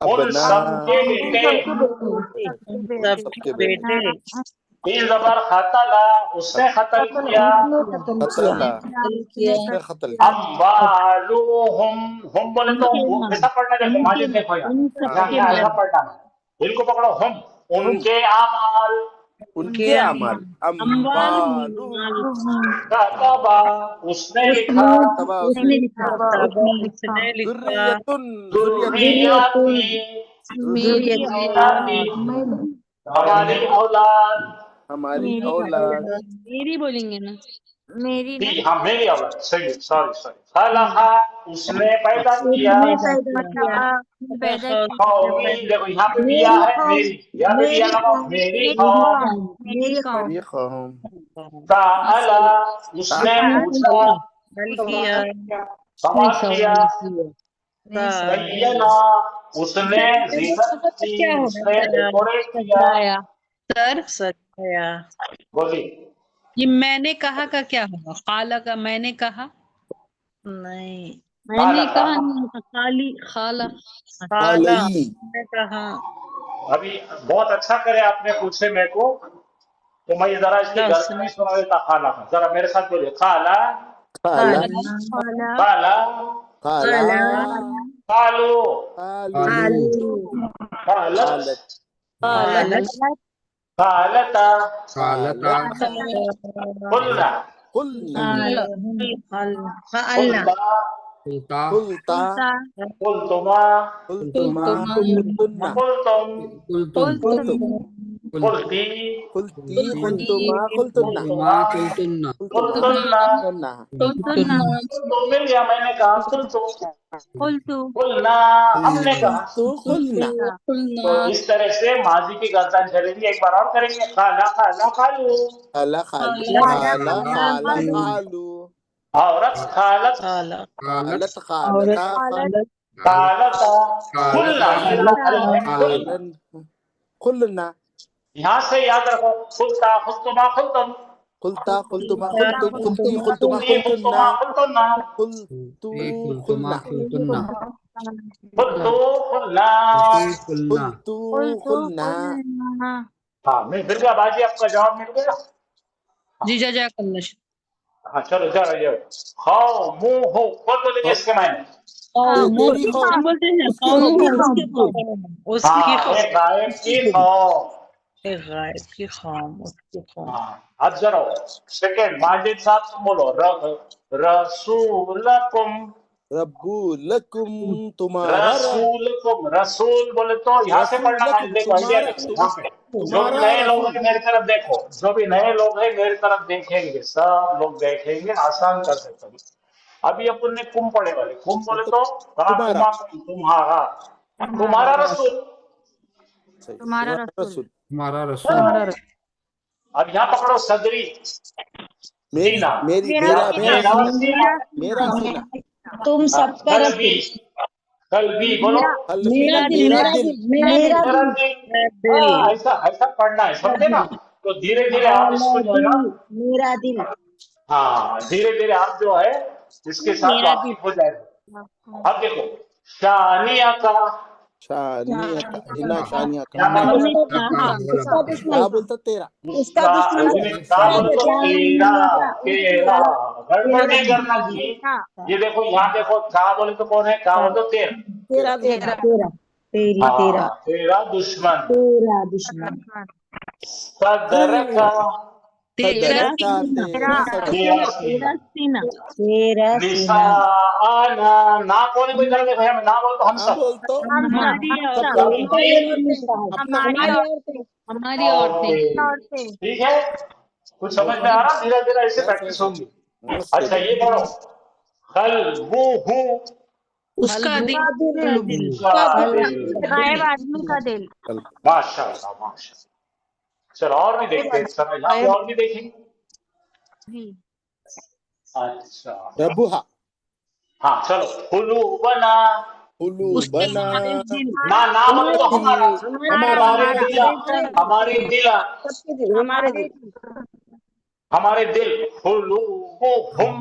S1: ان سب کے بیٹے.
S2: سب کے بیٹے
S1: فی زبر قتلا اس نے قتل کیا.
S2: قتل اس نے قتل کیا
S1: اموالہم ہم بولے تو ایسا پڑھنا. دیکھو ماجد دیکھو یہاں ایسا پڑھنا. دل کو پکڑو. ہم ان کے اعمال.
S2: ان کے اعمال اموال
S1: کتبا اس نے لکھا.
S2: اس
S3: اس نے لکھا
S4: اس نے لکھا
S2: ذریتن
S1: ذریاتی ذریاتی ہماری اولاد.
S2: ہماری اولاد
S5: میری بولیں گے نا میری
S1: تھی ہاں میری اولاد. صحیح. سوری. خلقا اس نے پیدا کیا.
S5: پیدا
S1: قومی دیکھو یہاں پہ کیا ہے میری. یہاں پہ کیا نام میری قوم.
S3: میری قوم
S2: میری قوم
S1: تعالی اس نے پوچھا.
S4: کیا
S1: سوال کیا. زینا اس نے زینت کی. اس نے ڈیکوریٹ کیا.
S4: سچایا
S1: بولی
S4: یہ میں نے کہا کا کیا ہوگا خالہ کا میں نے کہا نہیں
S5: میں نے کہا نہیں تھا خالی خالہ
S4: خالہ
S2: علی
S4: نے کہا
S1: ابھی بہت اچھا کرے آپ نے پوچھے میرے کو. تو میں ذرا اس کی گھر نہیں سنا دیتا. خالہ کا ذرا میرے ساتھ بولیے. خالہ
S2: قال
S1: خالہ
S2: قال
S1: قالو
S2: قالوا
S1: قالت
S2: قالت
S1: قالتا
S3: قالتا
S1: قلنا
S2: قلنا
S3: قلتا
S2: قلتا
S1: قلتما
S2: قلتما قلتنا
S1: قلتم
S3: قلتم
S1: قلتی
S2: قلتی قلتما قلتنا
S3: قلتن
S1: قلتنا تو مل گیا. میں نے کہا قلنا ہم نے کہا.
S2: تو قلنا
S1: تو اس طرح سے ماضی کی گردان چلے گی. ایک بار اور کریں گے. خالہ خالہ خالو.
S2: قال قال قال قالوا
S1: عورت خالت.
S2: قالت قالتا
S1: خالتا قلنا.
S2: قلنا
S1: یہاں سے یاد رکھو. خلتا خلتما خلتم
S2: قلتا قلتما قلتم قلتی قلتما قلتنا قلتو قلنا
S1: قلتو قلنا.
S2: قلتو قلنا
S1: ہاں مل گیا باجی. آپ کا جواب مل گیا.
S4: جی جزاک اللہ
S1: ہاں چلو جا خاؤ منہ ہو. بول بولیں گے اس کے معنی.
S2: تیری قوم
S4: بولتے ہیں
S2: اس کی قوم
S4: اس کی
S1: ہاں ایک غائب کی قوم.
S4: غائب کی قوم اس کی قوم
S1: ہاں اب ذرا سیکنڈ ماجد صاحب تم بولو. رسولکم.
S2: ربو لکم تمہارا
S1: رسولکم رسول بولے تو یہاں سے
S2: رسول
S1: پڑھنا.
S2: لکم
S1: دیکھو آئیڈیا
S2: تمہارا
S1: دیکھو. یہاں پہ جو بھی
S2: تمہارا
S1: نئے لوگ
S2: رسول
S1: ہیں میری طرف دیکھو. جو بھی نئے لوگ ہیں میری طرف دیکھیں گے. سب لوگ دیکھیں گے. آسان کر سکتا ہوں. ابھی اپن نے کم پڑھے والے. کم بولے تو
S2: تمہارا
S1: تمہارا تمہارا رسول.
S2: صحیح تمہارا رسول
S3: ہمارا رسول
S1: اب یہاں پکڑو. صدری
S2: میری
S1: سینہ.
S2: میری میرا
S1: سینہ.
S2: میرا سینہ
S4: تم سب کا
S1: قلبی قلبی بولو.
S2: قلبی
S4: میرا
S2: میرا دل
S1: میرا دل.
S4: دل
S1: ایسا پڑھنا ہے. سمجھے نا. تو دھیرے دھیرے آپ اس کو جو ہے نا.
S4: میرا دل
S1: ہاں دھیرے دھیرے آپ جو ہے اس کے ساتھ واقف ہو جائے گا. اب دیکھو شانیہ کا
S2: شانیہ کا ہنا شانیہ کا
S1: کیا مطلب.
S2: کیا بولتا تیرا
S1: اس کا بولے تو تیرا گڑبڑ نہیں کرنا جی. یہ دیکھو یہاں دیکھو. کہا بولے تو کون ہے. کہا بولے تو تیرا. تیرا دشمن. صدر کا
S2: صدر کا تیرا صدر
S1: تیرا سینہ. نساءنا نہ کوئی کوئی طرح دیکھو. ہم نہ بولے تو ہم
S2: ہاں
S1: سب.
S2: بول تو
S1: سب
S2: اپنا
S5: हमारी औरतें
S1: औरतें। ठीक है, कुछ समझ में आ रहा? धीरे धीरे ऐसे प्रैक्टिस होंगी। अच्छा ये पढ़ो, क़ल्बुहु
S4: उसका दिल
S1: उसका दिल।
S5: गायब आदमी का दिल।
S1: माशाअल्लाह माशाअल्लाह। चलो और भी देखते हैं, समय यहाँ पे और भी देखेंगे।
S5: जी।
S1: अच्छा
S2: रबुहा
S1: हाँ चलो, कुलूबना
S4: उसके
S2: कुलूबना
S4: हमारे दिल
S1: ना बोले तो हमारा, हमारे दिला, हमारे दिला,
S5: हमारे दिल।
S1: हमारे दिल। कुलूबुहुम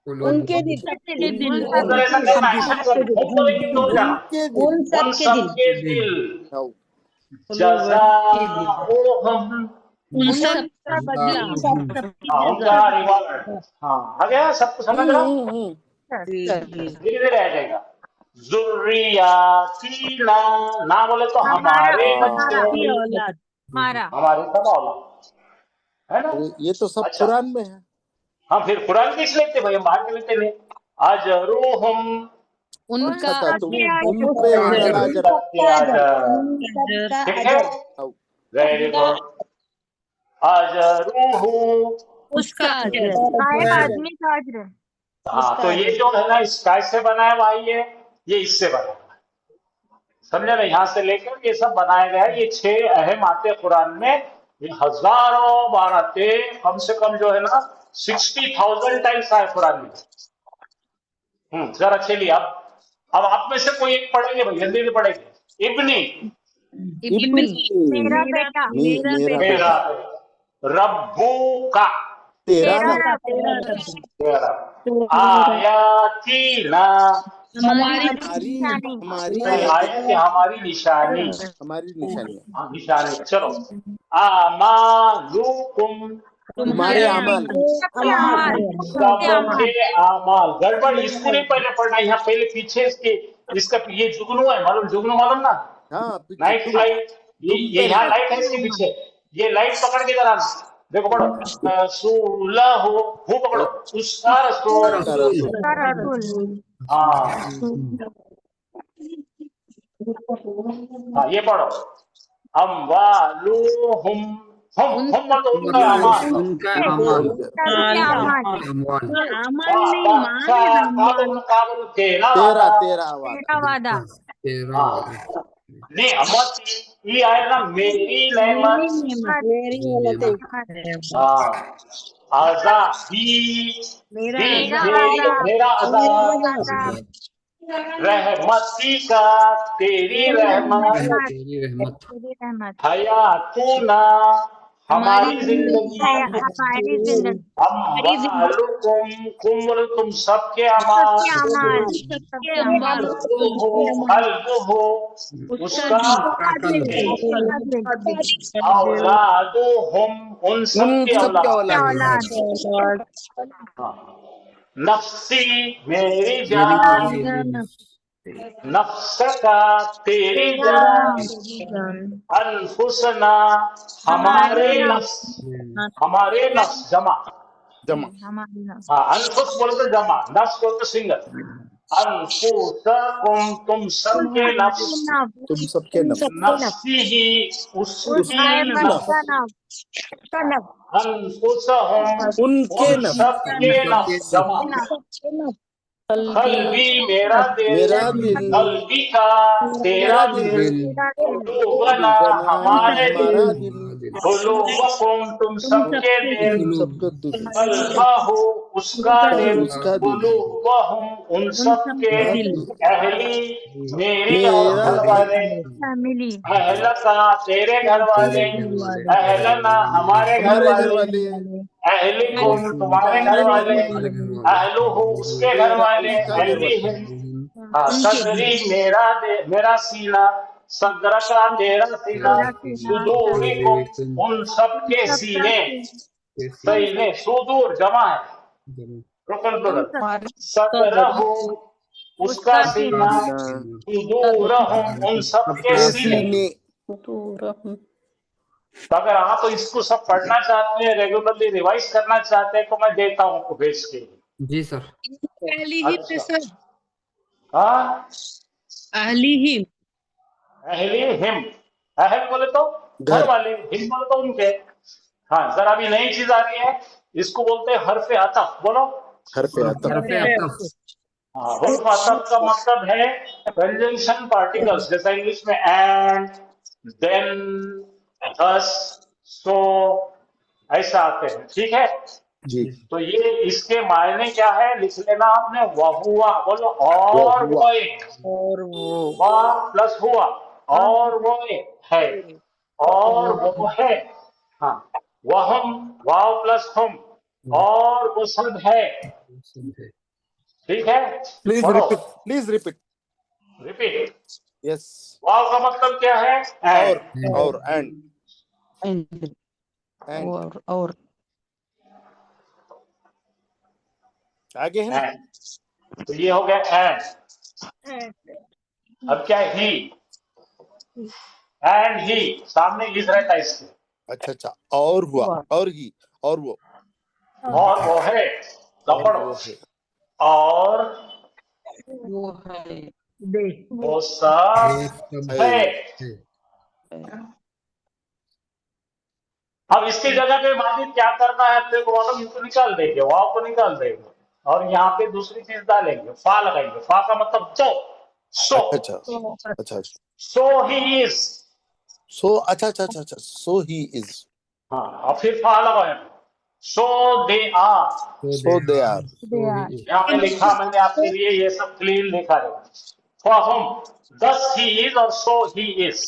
S3: उनके
S5: सबके दिल।
S1: उधर ऐसा नहीं मेंशन कर, हम बोलेंगे तो हो जाना।
S2: उनके दिल
S1: उन सबके दिल। जज़ाओहुम
S4: उन सब
S5: उनका बदला।
S1: हाँ उनका रिवॉर्ड। हाँ आ गया, सबको समझ रहा? धीरे धीरे आ जाएगा। ज़ुर्रियातीना ना बोले तो हमारे बच्चे,
S5: औलाद। हमारा।
S1: हमारे सब औलाद, है ना?
S2: ये तो सब
S1: अच्छा
S2: कुरान में है।
S1: हाँ फिर कुरान किस लेते भाई, हम बाहर के लेते नहीं। अजरुहुम
S4: उनका
S2: अच्छा तुम
S5: अजर।
S2: उन पे
S3: अजर।
S1: ठीक है, वेरी गुड। अजरुहु
S4: उसका अजर।
S5: गायब आदमी का अजर।
S1: हाँ तो ये जो है ना स्काई से बना है भाई, ये इससे बना है, समझे ना? यहाँ से लेकर ये सब बनाया गया है। ये 6 अहम आते कुरान में, ये हजारों बार आते, कम से कम जो है ना 60,000 टाइम्स आए कुरान में। जरा चलिए अब आप में से कोई एक पढ़ेंगे भाई, हिंदी में पढ़ेंगे। इब्नी
S5: मेरा बेटा।
S2: मेरा
S1: मेरा, रब्बू का
S2: तेरा
S5: तेरा
S1: तेरा, आयातीना
S4: हमारी
S2: हमारी हमारी
S1: नहीं, आयत की हमारी निशानी,
S2: हमारी निशानी है।
S1: हाँ निशानी। चलो आमालुकुम
S2: तुम्हारे अमल
S5: सबके अमाल।
S1: सबके आमाल। गड़बड़ इसको नहीं पहले पढ़ना, यहाँ पहले पीछे इसका ये जुगनू है, मालूम? जुगनू मालूम ना?
S2: हाँ पीछे
S1: नाइट
S2: तुम
S1: लाइट, ये यहाँ लाइट है इसके पीछे, ये लाइट पकड़ के जरा देखो, पढ़ो सूला हो पकड़ो, उसका रसूल।
S2: का रसूल
S5: उसका रसूल।
S1: हाँ हाँ ये पढ़ो, अम्वालुहुम हम मतलब उनका अमाल।
S3: उनका अमाल
S5: सबके अमाल।
S3: अमाल
S1: तेरा
S2: तेरा तेरा आवाज
S5: तेरा वादा।
S3: तेरा
S1: हाँ नेमत, ये आए ना मेरी नेमत। हाँ आजादी, मेरा आजाद। रहमती का तेरी रहमत।
S3: तेरी रहमत
S5: तेरी रहमत।
S1: हयातुना हमारी जिंदगी।
S5: हमारी जिंदगी।
S1: अम्वालुकुम कुम्र तुम सबके अमाल।
S5: सबके अमाल। सबके अमाल।
S1: कल्बुहु उसका, औलादुहुम उन
S2: उन
S1: सबके
S2: सबके
S1: औलाद।
S2: औलाद
S1: हाँ। नफ्सी मेरी
S3: तेरी
S1: जान, नफ्स का तेरी जान। अनफुसना हमारे नफ्स, हमारे नफ्स जमा।
S2: जमा
S5: हमारी नफ्स।
S1: हाँ अनफुस बोलते जमा, नफ्स बोलते सिंगल। अनफुसकुम तुम सबके नफ्स,
S2: तुम सबके नफ्स
S1: नफ्सी ही उसकी नफ्स।
S5: नफ्स।
S1: अनफुसहुम
S2: उनके
S1: उन
S2: नफ्स
S1: सबके नफ्स जमा। कल्बी मेरा दिल,
S2: मेरा दिल
S1: कल्बी का तेरा
S2: मेरा दिल
S1: दिल। कुलूबना
S2: बना
S1: हमारे
S2: हमारा
S1: दिल।
S2: दिल
S1: कुलूबकुम तुम सबके दिल।
S2: तुम सबके दिल
S1: कल्बहु उसका दिल।
S2: उसका दिल
S1: कुलूबहुम उन सबके।
S2: का दिल
S1: अहली मेरी और
S2: मेरा
S1: घर वाले।
S5: फैमिली।
S1: अहलका तेरे घर वाले। अहलना हमारे घर
S2: हमारे घर
S1: वाले।
S2: वाले
S1: अहलिकुम तुम्हारे घर वाले। अहलुहु उसके घर वाले।
S2: उसका घर वाले
S1: अहलिहिम हाँ सदरी मेरा सीना। सदर का तेरा सीना। सुदूरिकुम उन सबके सीने। सीने सुदूर जमा है, रुकन प्लुरल। सदरहु उसका सीना। सुदूरहुम उन सबके
S2: के
S1: सीने।
S2: सीने
S1: तो अगर आप इसको सब पढ़ना चाहते हैं, रेगुलरली रिवाइज करना चाहते हैं, तो मैं देता हूँ आपको भेज के।
S3: जी सर
S4: अहली ही
S1: अच्छा।
S4: सर,
S1: हाँ
S4: अहली ही
S1: अहली हिम, अहल बोले तो घर वाले, हिम बोलो तो उनके। हाँ जरा अभी नई चीज आ रही है, इसको बोलते हैं हर्फ अतफ। बोलो
S2: हरफ अतफ
S3: हरफ अतफ
S1: हाँ, हर्फ अतफ का मतलब है कंजंक्शन पार्टिकल्स, जैसा इंग्लिश में एंड, देन, thus, so ऐसा आते हैं, ठीक है।
S2: जी
S1: तो ये इसके मायने क्या है लिख लेना आपने, वहुआ। बोलो और
S2: वहुआ।
S1: वो एक,
S6: और वो
S1: वा प्लस हुआ, और वो एक है, और वो है। हाँ, वहम, वाव प्लस हम, और वो सब है, ठीक है।
S2: प्लीज
S1: पढ़ो,
S2: रिपीट
S1: रिपीट।
S2: यस
S1: वाव का मतलब क्या है?
S2: और एंड
S6: और
S2: आगे है ना
S1: एंड। तो ये हो गया एंड। अब क्या है? ही, एंड ही सामने इज रहता है इसके,
S2: अच्छा और हुआ और ही और वो
S1: और वो है, तो
S2: और
S1: पढ़ो,
S2: वो है
S1: और
S6: वो है
S5: दे
S1: वो सब है। अब इसकी जगह पे माजिद क्या करना है अपने को मालूम, इसको निकाल देंगे, वाव को निकाल देंगे और यहाँ पे दूसरी चीज डालेंगे, फा लगाएंगे। फा का मतलब तो, सो,
S2: अच्छा
S1: सो ही इज।
S2: सो अच्छा सो ही इज
S1: हाँ, और फिर फा लगाए, सो they are.
S2: So they are
S1: यहाँ पे लिखा मैंने आपके लिए, ये सब क्लीन लिखा है। फॉर्म दस ही इज और सो ही इज।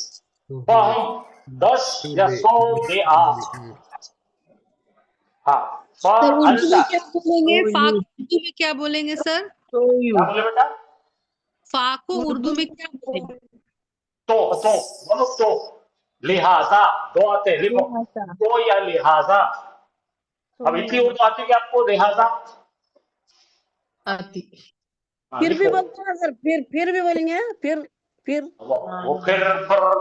S1: फॉर्म दस या सो दे आर। हाँ,
S4: सर
S1: फॉर
S4: उर्दू में
S1: अंडा।
S4: क्या बोलेंगे? फा को उर्दू में क्या बोलेंगे सर?
S1: क्या बोले बेटा?
S4: फा को उर्दू में क्या बोलेंगे?
S1: तो बोलो तो, लिहाजा, दो आते हैं, लिखो तो या लिहाजा। अब इतनी उर्दू आती है कि आपको, लिहाजा
S6: आती
S1: हाँ,
S6: फिर भी
S1: लिखो।
S6: बोलते हैं सर, फिर भी बोलेंगे फिर
S1: वो फिर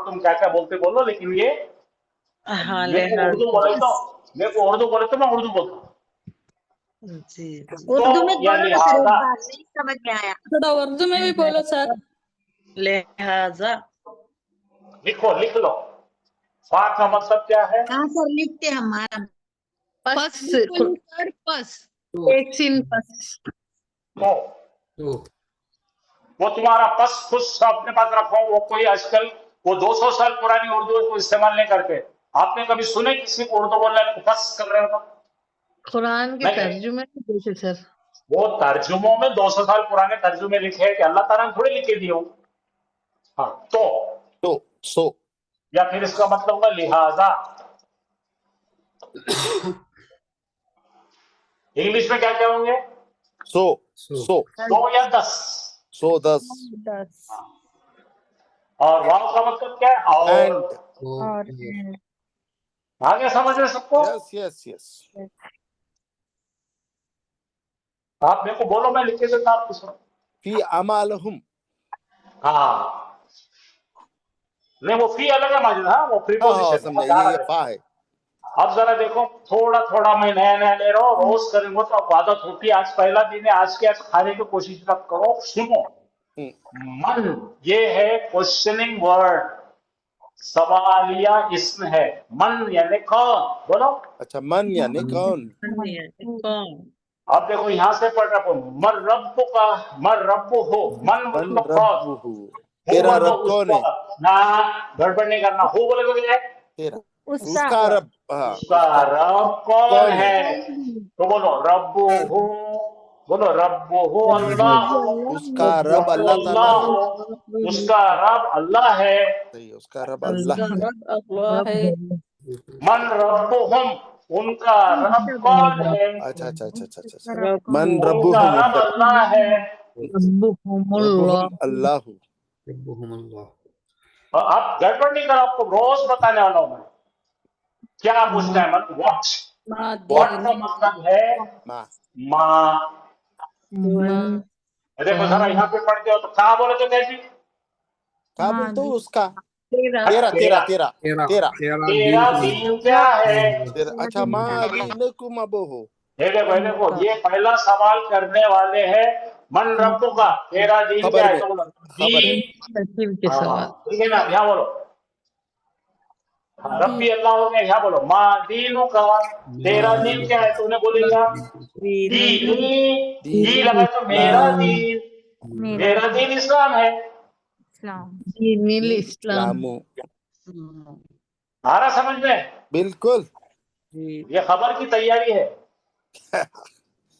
S1: तुम क्या क्या बोलते बोलो, लेकिन ये
S6: हाँ
S1: मेरे को उर्दू बोले तो, मेरे को उर्दू बोले तो मैं उर्दू बोलता हूँ।
S6: जी
S5: उर्दू में
S1: तो या
S5: बोलो ना सर, एक
S1: लिहाजा,
S5: बार नहीं समझ में आया।
S6: थोड़ा उर्दू में भी बोलो सर। लिहाजा
S1: लिख लो। फा का मतलब क्या है?
S5: हाँ सर लिखते हैं हमारा।
S4: पस सर, पस।
S6: एक सीन पस
S1: तो वो तुम्हारा पस खुश अपने पास रखो। वो कोई आजकल वो 200 साल पुरानी उर्दू को इस्तेमाल नहीं करते। आपने कभी सुने किसी को उर्दू बोलने को पस कर रहे हो?
S6: कुरान के
S1: नहीं।
S6: तर्जुमे में देखे सर।
S1: वो तर्जुमों में 200 साल पुराने तर्जुमे लिखे हैं कि अल्लाह ताला ने थोड़े लिखे दिए हो। हाँ, तो
S2: सो
S1: या फिर इसका मतलब होगा लिहाजा। इंग्लिश में क्या क्या होंगे? सो या दस।
S2: सो 10
S1: और वाव का मतलब क्या है? और।
S5: और
S1: आगे समझ रहे सबको?
S2: यस
S1: आप मेरे को बोलो, मैं लिख के देता आपको सब।
S2: फी अमालहुम
S1: हाँ, नहीं वो फी अलग है माजिद। हाँ, वो प्रीपोजिशन
S2: समझे ये फा है।
S1: अब जरा देखो, थोड़ा मैं नया ले रहा हूँ, रोज करेंगे तो अब आदत होती है। आज पहला दिन है, आज के आज खाने की कोशिश मत करो। सुनो, मन ये है क्वेश्चनिंग वर्ड, सवालिया इसम है। मन यानी कौन? बोलो।
S2: अच्छा मन यानी कौन?
S6: कौन?
S1: अब देखो यहाँ से पढ़ रहा हूँ, मर रब्बु का, मर रब्बु हो, मन मतलब कौन?
S2: तेरा रब कौन है?
S1: ना गड़बड़ नहीं करना। हो बोले तो क्या है?
S2: तेरा उसका रब।
S1: उसका रब कौन है? तो बोलो रब्बु हो, बोलो रब्बु हो अल्लाह।
S2: उसका रब अल्लाह ताला है।
S1: उसका रब अल्लाह है।
S2: सही, उसका रब अल्लाह है।
S6: अल्लाह है।
S1: मन रब्बुहुम, उनका रब कौन है?
S2: अच्छा
S6: मन
S1: उनका
S2: रब्बुहुम
S1: रब अल्लाह है।
S2: अल्लाह।
S1: आप गड़बड़ नहीं करो, आपको रोज बताने वाला हूं मैं। क्या पूछना है? मतलब व्हाट का मतलब है माँ। देखो जरा यहाँ पे पढ़ते हो तो कहाँ बोले तो कैसी?
S2: क्या बोलते हो उसका?
S6: तेरा
S1: तेरा दीन क्या है?
S2: अच्छा माँ दीनकुम अबूहु।
S1: देखो ये पहला सवाल करने वाले हैं, मन रब्बु का, तेरा दीन क्या है? तो बोलो दीन।
S6: के सवाल।
S1: ठीक है ना? यहाँ बोलो हाँ, रब्बी अल्लाह हो गया, यहाँ बोलो माँ दीनु का, तेरा दीन क्या है, तूने बोलेगा दीनी लगा तो मेरा दीन, मेरा दीन इस्लाम है।
S4: दीनिल इस्लाम।
S2: इस्लामु।
S1: आ रहा समझ में?
S2: बिल्कुल।
S1: ये खबर की तैयारी है।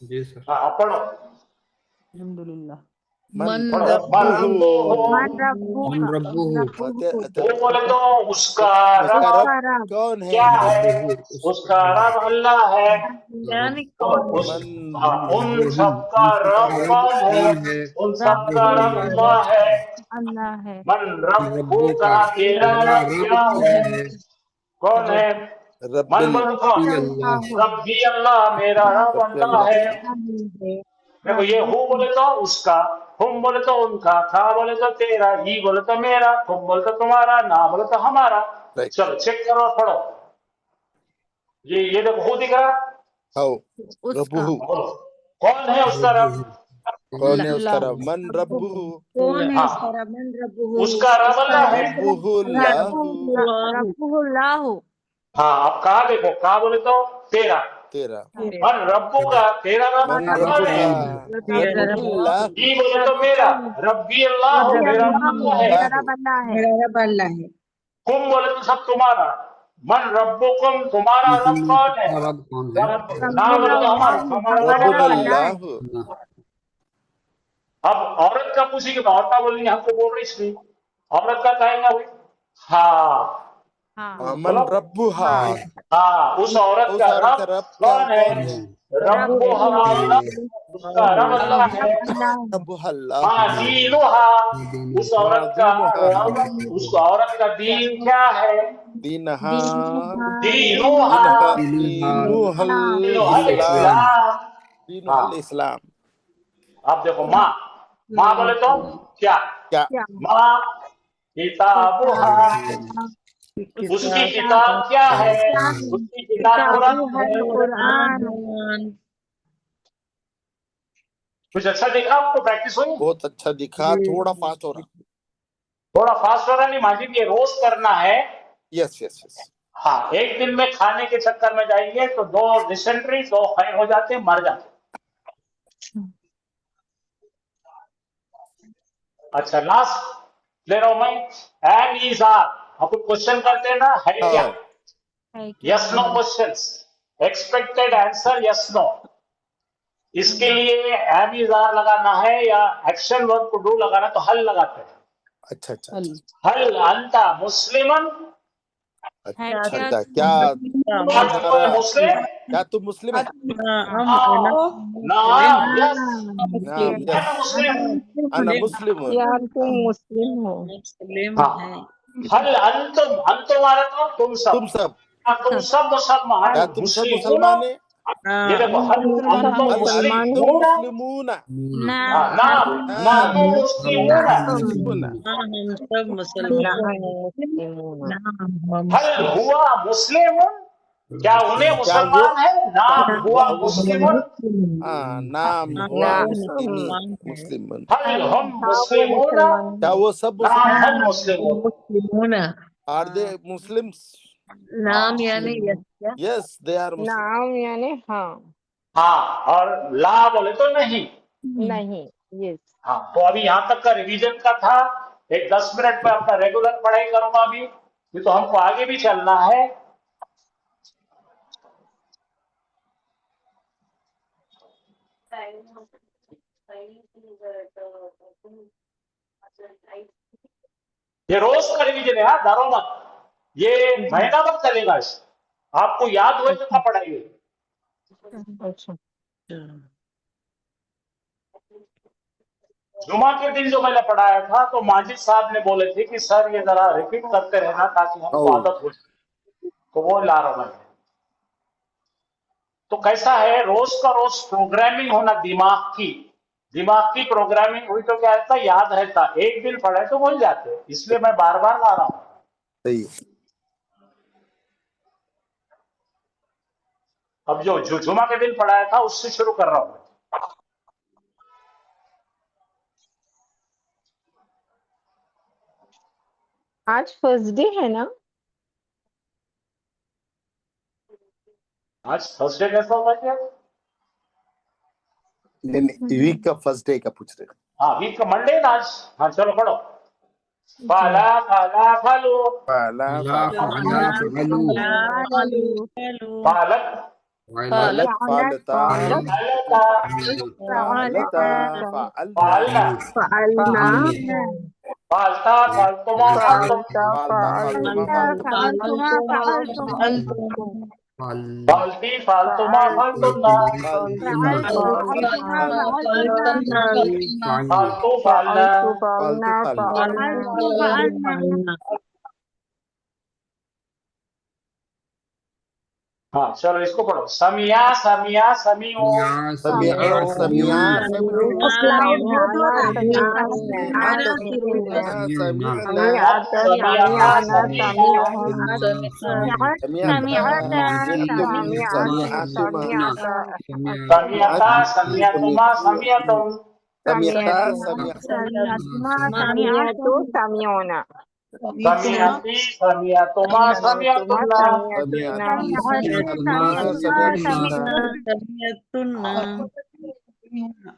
S3: जी सर।
S1: हाँ पढ़ो।
S6: अल्हम्दुलिल्लाह।
S4: मन
S1: पढ़ो।
S4: रब्बुहु।
S3: मन रब्बुहु।
S1: वो बोले तो उसका
S2: उसका
S1: रब
S2: रब कौन है?
S1: क्या है? उसका रब अल्लाह है।
S4: यानी
S1: तो
S4: कौन
S1: उस
S2: मन
S1: हाँ, उन सबका रब कौन है? उन सबका रब अल्लाह है।
S5: अल्लाह है।
S1: मन रब्बु
S3: रब्बु
S1: का,
S3: का
S1: तेरा
S3: तेरा
S1: रब
S3: रब
S1: क्या
S3: क्या
S1: है?
S3: है?
S1: कौन है? मन
S2: रब्बिल
S1: बोलो कौन?
S3: अल्लाह।
S1: रब्बी अल्लाह, मेरा रब
S2: रब्बिल
S1: अल्लाह है।
S5: है।
S1: देखो ये हु बोले तो उसका, हुम बोले तो उनका, था बोले तो तेरा, ही बोले तो मेरा, तुम बोले तो तुम्हारा, ना बोले तो हमारा।
S2: राइट।
S1: चलो चेक करो और पढ़ो। ये देखो हु दिख रहा,
S2: हाउ
S5: उसका
S2: रब्बुहु।
S1: बोलो कौन है उसका रब?
S2: कौन है उसका रब? मन रब्बुहु।
S5: कौन है
S1: हाँ,
S5: उसका रब? मन रब्बुहु।
S1: उसका रब अल्लाह है।
S2: रब्बुहु लाहु।
S5: रब्बुहुल्लाहु।
S1: हाँ अब कहा देखो, कहा बोले तो तेरा,
S2: तेरा।
S1: मन रब्बू का, तेरा रब
S2: मन
S1: कौन
S2: रब्बु
S1: है?
S2: का। रब्बुल्लाह।
S1: ही बोले तो मेरा, रब्बी अल्लाह हो, मेरा रब अल्लाह है।
S5: मेरा रब अल्लाह है। मेरा रब अल्लाह है।
S1: कुम बोले तो सब तुम्हारा, मन रब्बुकुम, तुम्हारा रब कौन है?
S3: रब कौन है?
S1: ना बोले तो हमारा, हमारा रब
S5: हमारा रब
S1: अल्लाह है।
S5: अल्लाह है।
S2: रब्बुल्लाह।
S1: अब औरत का पूछेगी तो औरत बोलेंगे हमको बोल रही इसलिए, औरत का कहेंगे भाई। हाँ
S5: हाँ।
S2: मन रब्बुहा।
S1: हाँ, उस औरत
S2: उस
S1: का
S2: औरत का
S1: रब
S2: रब
S1: कौन है?
S2: कौन है?
S1: रब्बुहा अल्लाह, उसका रब अल्लाह है।
S2: रब्बुहल्लाह।
S1: हाँ दीनुहा, उस औरत का
S2: दीनुहा।
S1: रब, उस औरत का दीन क्या है?
S2: दीनहा।
S1: दीनुहा,
S2: दीनुहल
S1: दीनुहल
S2: इस्लाम।
S1: इस्लाम।
S2: दीनुहल इस्लाम।
S1: अब देखो माँ, माँ बोले तो क्या?
S2: क्या?
S1: माँ किताबुहा, उसकी किताब क्या है? उसकी किताब कुरान है।
S5: कुरान।
S1: कुछ अच्छा दिखा आपको? प्रैक्टिस हुई?
S2: बहुत अच्छा दिखा, थोड़ा फास्ट हो रहा।
S1: थोड़ा फास्ट हो रहा नहीं माजिद, ये रोज करना है।
S2: Yes yes yes.
S1: हाँ, एक दिन में खाने के चक्कर में जाएंगे तो 2 डिसेंट्री, 2 हाई हो जाते, मर जाते। अच्छा लास्ट ले रहा हूं मैं। एंड इज आर, आप क्वेश्चन करते हैं ना, है क्या? Yes no questions, expected answer yes no. इसके लिए एम इज आर लगाना है या एक्शन वर्ब को डू लगाना, तो हल लगाते हैं।
S2: अच्छा अच्छा अच्छा।
S1: हल अंता मुस्लिमन,
S2: अच्छा क्या
S1: क्या तुम मुस्लिम?
S2: क्या तुम मुस्लिम है?
S1: नाम यस,
S2: नाम यस।
S1: मैं मुस्लिम।
S2: अना मुस्लिम।
S5: तुम मुस्लिम हो।
S4: मुस्लिम
S1: हाँ,
S4: है।
S1: हल अंतुम, अंतुम आ रहा तो तुम सब,
S2: तुम सब।
S1: क्या तुम सब मुसलमान
S2: क्या तुम सब
S1: मुस्लिम?
S2: मुसलमान है?
S1: ये देखो हल अंतुम
S2: अल
S1: मुस्लिम,
S2: अंतुम मुस्लिमून।
S1: नाम नानू मुस्लिमून।
S2: मुस्लिमून।
S4: हम सब मुसलमान।
S1: हल हुआ मुस्लिम, क्या उन्हें
S2: क्या वो
S1: मुसलमान है? नाम हुआ मुस्लिम।
S2: नाम हुआ मुस्लिमीन मुस्लिमन।
S1: हल हम मुस्लिमून,
S2: क्या वो सब
S1: नाम
S2: मुसलमान?
S1: हम मुस्लिमून।
S4: मुस्लिमून।
S2: Are they Muslims?
S4: नाम यानी यस क्या?
S2: Yes they are Muslim.
S5: नाम यानी हाँ।
S1: हाँ, और ला बोले तो नहीं।
S5: नहीं। यस।
S1: हाँ, तो अभी यहाँ तक का रिवीजन का था। एक 10 मिनट में अपना रेगुलर पढ़ाई करूंगा अभी, ये तो हमको आगे भी चलना है। ये रोज का रिवीजन है, हाँ डरो मत। ये महीना भर चलेगा, आपको याद हुए तो पढ़ाइए।
S5: अच्छा।
S1: जुमा के दिन जो मैंने पढ़ाया था तो माजिद साहब ने बोले थे कि सर ये जरा रिपीट करते रहना ताकि हमको आदत हो, तो वो ला रहा मैं। तो कैसा है, रोज का रोज प्रोग्रामिंग होना दिमाग की प्रोग्रामिंग हुई तो क्या रहता, याद रहता। एक दिन पढ़े तो भूल जाते, इसलिए मैं बार बार ला रहा हूं।
S2: सही।
S1: अब जो जुमा के दिन पढ़ाया था उससे शुरू कर रहा हूं।
S5: आज फर्स्ट डे है ना?
S1: आज थर्सडे कैसा होता है क्या?
S2: वीक का फर्स्ट डे का पूछ रहे
S1: हाँ, वीक का मंडे ना आज। हाँ चलो पढ़ो। फाला फाला फालू,
S2: पहला
S1: पालक
S2: पालक फालता
S1: फालता,
S2: फालता
S1: फालना,
S2: फालना
S1: फालता फालतुमा फालतुम, फालती फालतुमा फालतुन्ना, फालतू फालना। हाँ चलो इसको पढ़ो। समिया समिया समियो, समियता समियतुमा समियतुम, समियती समियतुमा समियतुन्ना,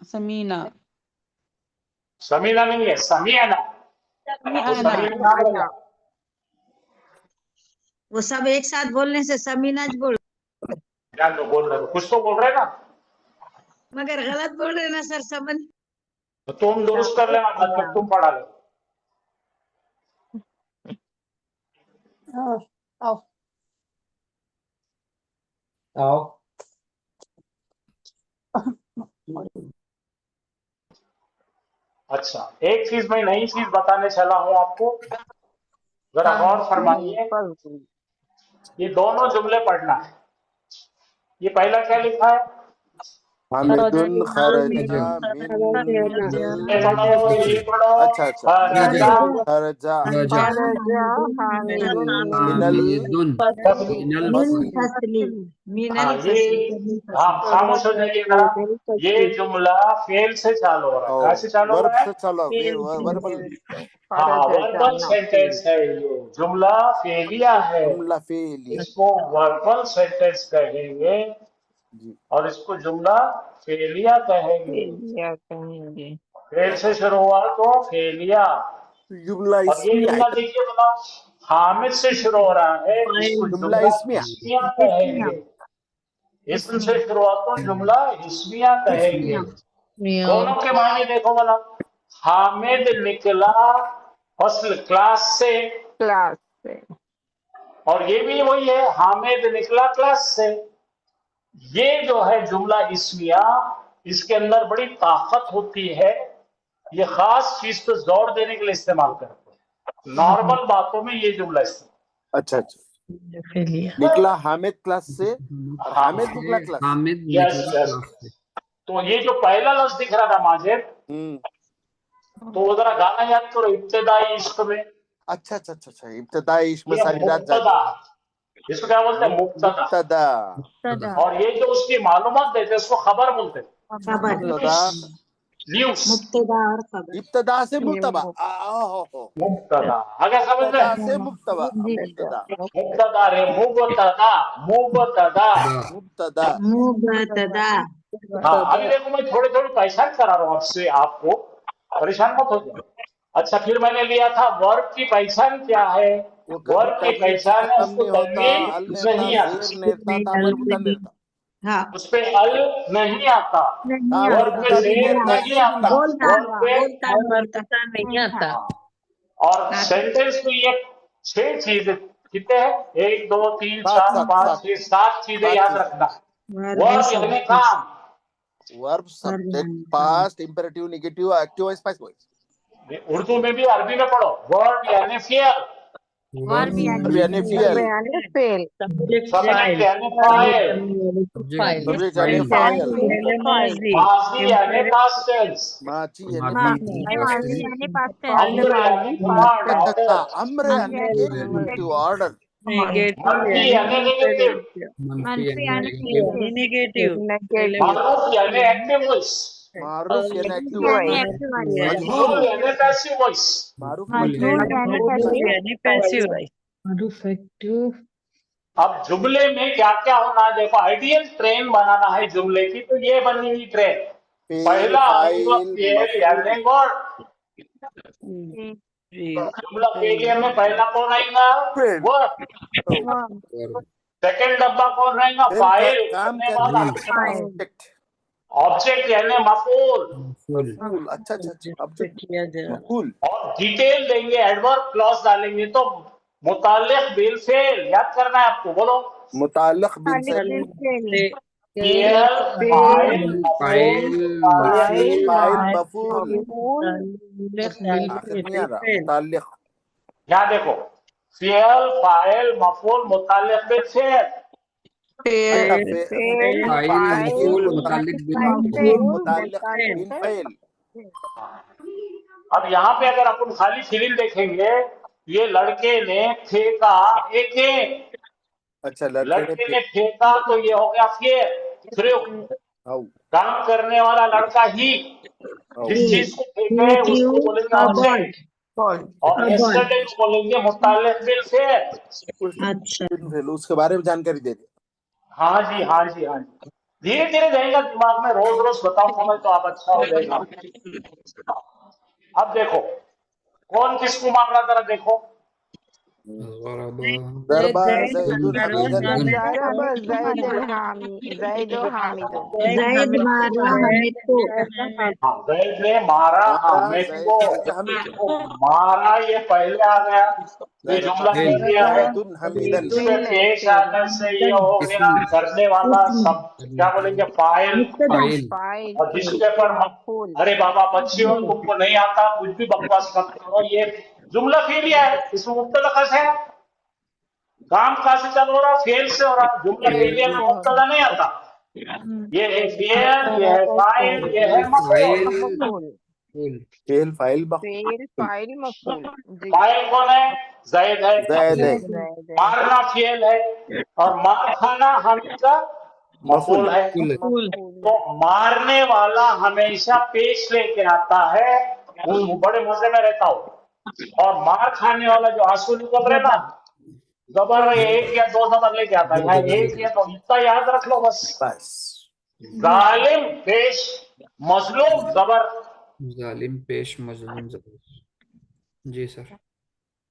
S6: समीना
S1: समीना नहीं है, समियाना। वो समियाना बोला।
S7: वो सब एक साथ बोलने से समीनाज बोल,
S1: ध्यान दो, बोल रहे हो कुछ तो बोल रहे ना,
S7: मगर गलत बोल रहे ना सर, समझ।
S1: तो तुम दुरुस्त कर लेना, मतलब तुम पढ़ा लो। अच्छा, एक चीज मैं नई चीज बताने चला हूं आपको, जरा गौर फरमाइए। ये दोनों जुमले पढ़ना है। ये पहला क्या लिखा है?
S2: हामिदुन खरजा
S1: ये पढ़ो, ये पढ़ो।
S2: अच्छा
S1: खरजा,
S2: खरजा
S1: हाँ ये, हाँ खामोश हो जाइए जरा। ये जुमला फेल से चालू हो रहा है। कहाँ से चालू हो
S2: वर्ब
S1: रहा है?
S2: से चलो वर्बल
S1: हाँ, वर्बल सेंटेंस है ये। जुमला फेलिया है,
S2: जुमला फेलिया
S1: इसको वर्बल सेंटेंस कहेंगे और इसको जुमला फेलिया कहेंगे। फेल से शुरू हुआ तो फेलिया।
S2: जुमला
S1: और ये
S2: इसमिया
S1: जुमला देखिए बना, हामिद से शुरू हो रहा है, इसको
S2: जुमला
S1: जुमला
S2: इसमिया
S1: इस्मिया कहेंगे। इसम से शुरू हुआ तो जुमला इस्मिया कहेंगे। दोनों के मायने देखो बना। हामिद निकला फसल क्लास से, और ये भी वही है, हामिद निकला क्लास से। ये जो है जुमला इस्मिया, इसके अंदर बड़ी ताकत होती है। ये खास चीज पे जोर देने के लिए इस्तेमाल करते हैं। नॉर्मल बातों में ये जुमला इस्तेमाल।
S2: अच्छा निकला हामिद क्लास से और हामिद निकला क्लास
S1: यस यस। तो ये जो पहला लफ्ज दिख रहा था माजिद, तो वो जरा गाना याद करो, इब्तिदाई इश्क में।
S2: अच्छा इब्तिदाई इश्क में
S1: ये
S2: सारी रात
S1: मुब्तदा, इसको क्या बोलते हैं? मुब्तदा। और ये जो उसकी मालूमात देते हैं उसको खबर बोलते हैं।
S2: मुब्तदा
S1: न्यूज।
S2: इब्तिदा से मुब्तदा
S1: मुब्तदा, अगर समझ रहे हैं?
S2: से मुब्तदा
S1: मुब्तदा रे, मुब्तदा मुब्तदा। हाँ, अभी देखो मैं थोड़ी थोड़ी पहचान करा रहा हूँ आपसे, आपको परेशान मत हो जाए। अच्छा, फिर मैंने लिया था वर्ब की पहचान क्या है? वर्ब की पहचान है उसको तनवीन नहीं आता, उस पे अल नहीं आता, वर्ब पे ज़ेर नहीं आता, वर्ब पे और सेंटेंस में ये 6 चीजें कितने हैं? 1 2 3 4 5 6 7 चीजें याद रखना। वर्ब यानी काम,
S2: verb subject past imperative negative active voice past voice.
S1: Urdu में भी अरबी में पढ़ो। वर्ब यानी फियल,
S2: वर्ब यानी फियल,
S1: सब्जेक्ट यानी फाइल,
S2: सब्जेक्ट यानी फाइल,
S1: माजी यानी पास्ट टेंस,
S2: माची यानी पास्ट
S1: अम्र यानी कमांड ऑर्डर,
S2: अम्र यानी के इंपेरेटिव ऑर्डर,
S1: मनफी यानी नेगेटिव, मारूफ यानी एक्टिव वॉइस,
S2: मारूफ यानी एक्टिव वॉइस,
S1: मजहूर यानी पैसिव वॉइस,
S2: मारूफ
S4: यानी पैसिव,
S1: अब जुमले में क्या क्या होना है देखो, आइडियल ट्रेन बनाना है जुमले की, तो ये बनी हुई ट्रेन,
S2: फेल
S1: पहला आएगा
S2: फाइल
S1: फेल यानी गॉड, जुमला फेलियर में पहला कौन आएगा
S2: Friend.
S1: वर्ब,
S3: वर्ब
S1: सेकंड डब्बा कौन रहेगा
S2: फिर
S1: फाइल
S2: काम
S1: करने
S2: करने
S1: वाला,
S2: वाला ऑब्जेक्ट
S1: ऑब्जेक्ट यानी मफूल,
S3: फुल
S2: कूल अच्छा अच्छा अच्छा ऑब्जेक्ट
S6: किया जाए
S2: कूल
S1: और डिटेल देंगे, एडवर्ब क्लॉज डालेंगे, तो मुताल्लिक बिल फेल याद करना है आपको, बोलो
S2: मुताल्लिक बिल से
S1: फेल फाइल
S3: फाइल
S2: फाइल मफूल
S6: मुताल्लिक
S2: आखिर नहीं आ रहा मुताल्लिक
S1: यहाँ देखो, फेल फाइल मफूल मुताल्लिक बिल फेल,
S2: अच्छा फेल
S3: फाइल मफूल मुताल्लिक बिल
S2: मुताल्लिक बिल फेल
S1: अब यहाँ पे अगर अपन खाली फिलिल देखेंगे, ये लड़के ने फेंका एक एक,
S2: अच्छा
S1: लड़के ने फेंका तो ये हो गया फेल, थ्रू,
S2: हाउ
S1: काम करने वाला लड़का ही, जिस चीज को फेंके उसको बोलेंगे ऑब्जेक्ट, और यस्टरडे को बोलेंगे मुताल्लिक बिल फेल।
S6: अच्छा
S2: उसके बारे में जानकारी दे दे
S1: हाँ जी हाँ जी हाँ जी, धीरे धीरे जाएगा दिमाग में, रोज रोज बताऊंगा मैं तो आप अच्छा हो जाएगा। अब देखो कौन किसको मार रहा जरा देखो,
S2: दरबा ज़ैदुन हमीदन
S7: जैद मारा हामिद को,
S1: हाँ जैद ने मारा हामिद को,
S2: हमीद
S1: तो मारा ये पहले आ गया, ये जुमला कह दिया है,
S2: ज़ैदुन हमीदन
S1: इसमें पेश आने से ये हो गया करने वाला, सब क्या बोलेंगे फाइल,
S3: फाइल
S1: और जिसके पर अरे बाबा बच्चियों तुमको नहीं आता कुछ भी बकवास मत करो, ये जुमला फेलिया है, इसमें मुब्तदा कैसे है, काम कहाँ से चल हो रहा, फेल से हो रहा, जुमला फेलिया में मुब्तदा नहीं आता, ये है फेल, ये है फाइल, ये है मफूल,
S2: फेल फाइल
S1: फाइल कौन है ज़ैद है,
S2: ज़ैद है
S1: मारना फेल है, और मार खाना हामिद का मफूल है, तो मारने वाला हमेशा पेश लेके आता है, वो बड़े मजे में रहता हूँ, और मार खाने वाला जो आंसू निकल रहे ना, जबर एक या दो जबर लेके आता है, यहाँ एक या दो, इतना याद रख लो बस,
S2: बस
S1: जालिम पेश मजलूम जबर,
S3: जालिम पेश मजलूम जबर, जी सर।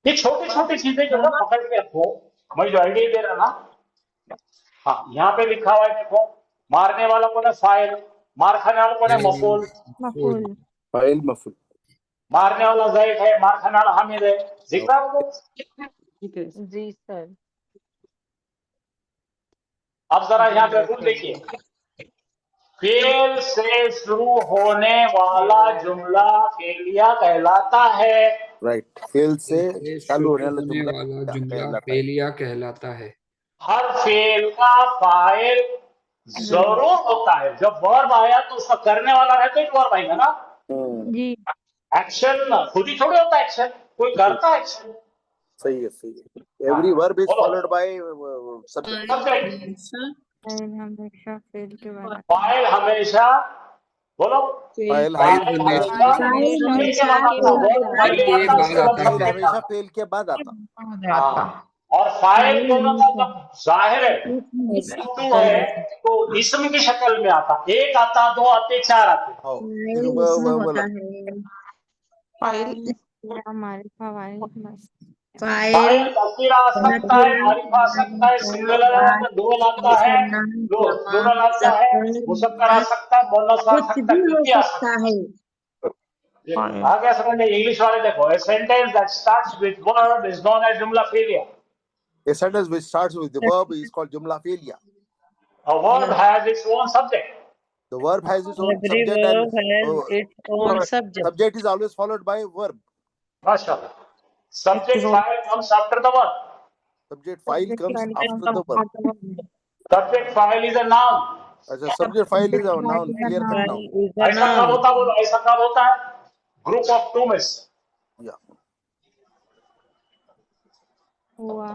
S1: ये छोटी छोटी चीजें जो है पकड़ के रखो, मैं जो आइडिया दे रहा ना, हाँ यहाँ पे लिखा हुआ है देखो, मारने वाला कौन है फाइल, मार खाने वाला कौन है मफूल,
S2: फाइल मफूल
S1: मारने वाला ज़ैद है, मार खाने वाला हामिद है, दिख रहा है आपको?
S5: जी सर
S1: अब जरा यहाँ पे रूल देखिए, फेल से शुरू होने वाला जुमला फेलिया कहलाता है,
S2: राइट फेल से चालू होने वाला
S3: होने वाला जुमला फेलिया कहलाता है,
S1: हर फेल का फाइल जरूर होता है, जब वर्ब आया तो उसका करने वाला रहता है, वर्ब आएगा ना,
S5: जी
S1: एक्शन खुद ही थोड़ी होता है, एक्शन कोई करता है एक्शन,
S2: सही है every verb is followed by subject
S5: हमेशा फेल के बाद
S1: फाइल हमेशा, बोलो
S2: फाइल
S1: हमेशा फेल के बाद आता है, वर्ब पहले आता है, उसके बाद
S2: फाइल
S1: subject
S2: हमेशा
S1: आता है।
S2: फेल के बाद आता
S1: हाँ, और फाइल दोनों का जब जाहिर है टू है तो इसम की शक्ल में आता, एक आता, दो आते, चार आते,
S2: हो फिर वो
S5: हमारे फवाइल
S1: फाइल तस्वीर आ सकता है, मारिफा आ सकता है, सिंगुलर आता, डुअल आता है, प्लूरल आता है, मुसक्कर आ सकता है, मोनस आ सकता है, कुछ भी आ सकता है। आगे समझ में, इंग्लिश वाले देखो, a sentence that starts with verb is known as jumla filia.
S2: A sentence which starts with the verb is called jumla filia.
S1: A verb has its own subject.
S2: The verb has its own
S6: Every
S2: subject
S6: verb
S2: and
S6: has its own subject.
S2: subject is always followed by verb.
S1: Mashallah. Subject file comes after the verb.
S2: Subject file comes after the verb.
S1: Subject file is a noun.
S2: अच्छा subject file is a noun, clear cut noun.
S1: ऐसा कब होता है, बोलो ऐसा कब होता है, ग्रुप ऑफ टू में से।
S2: Yeah.
S5: हुआ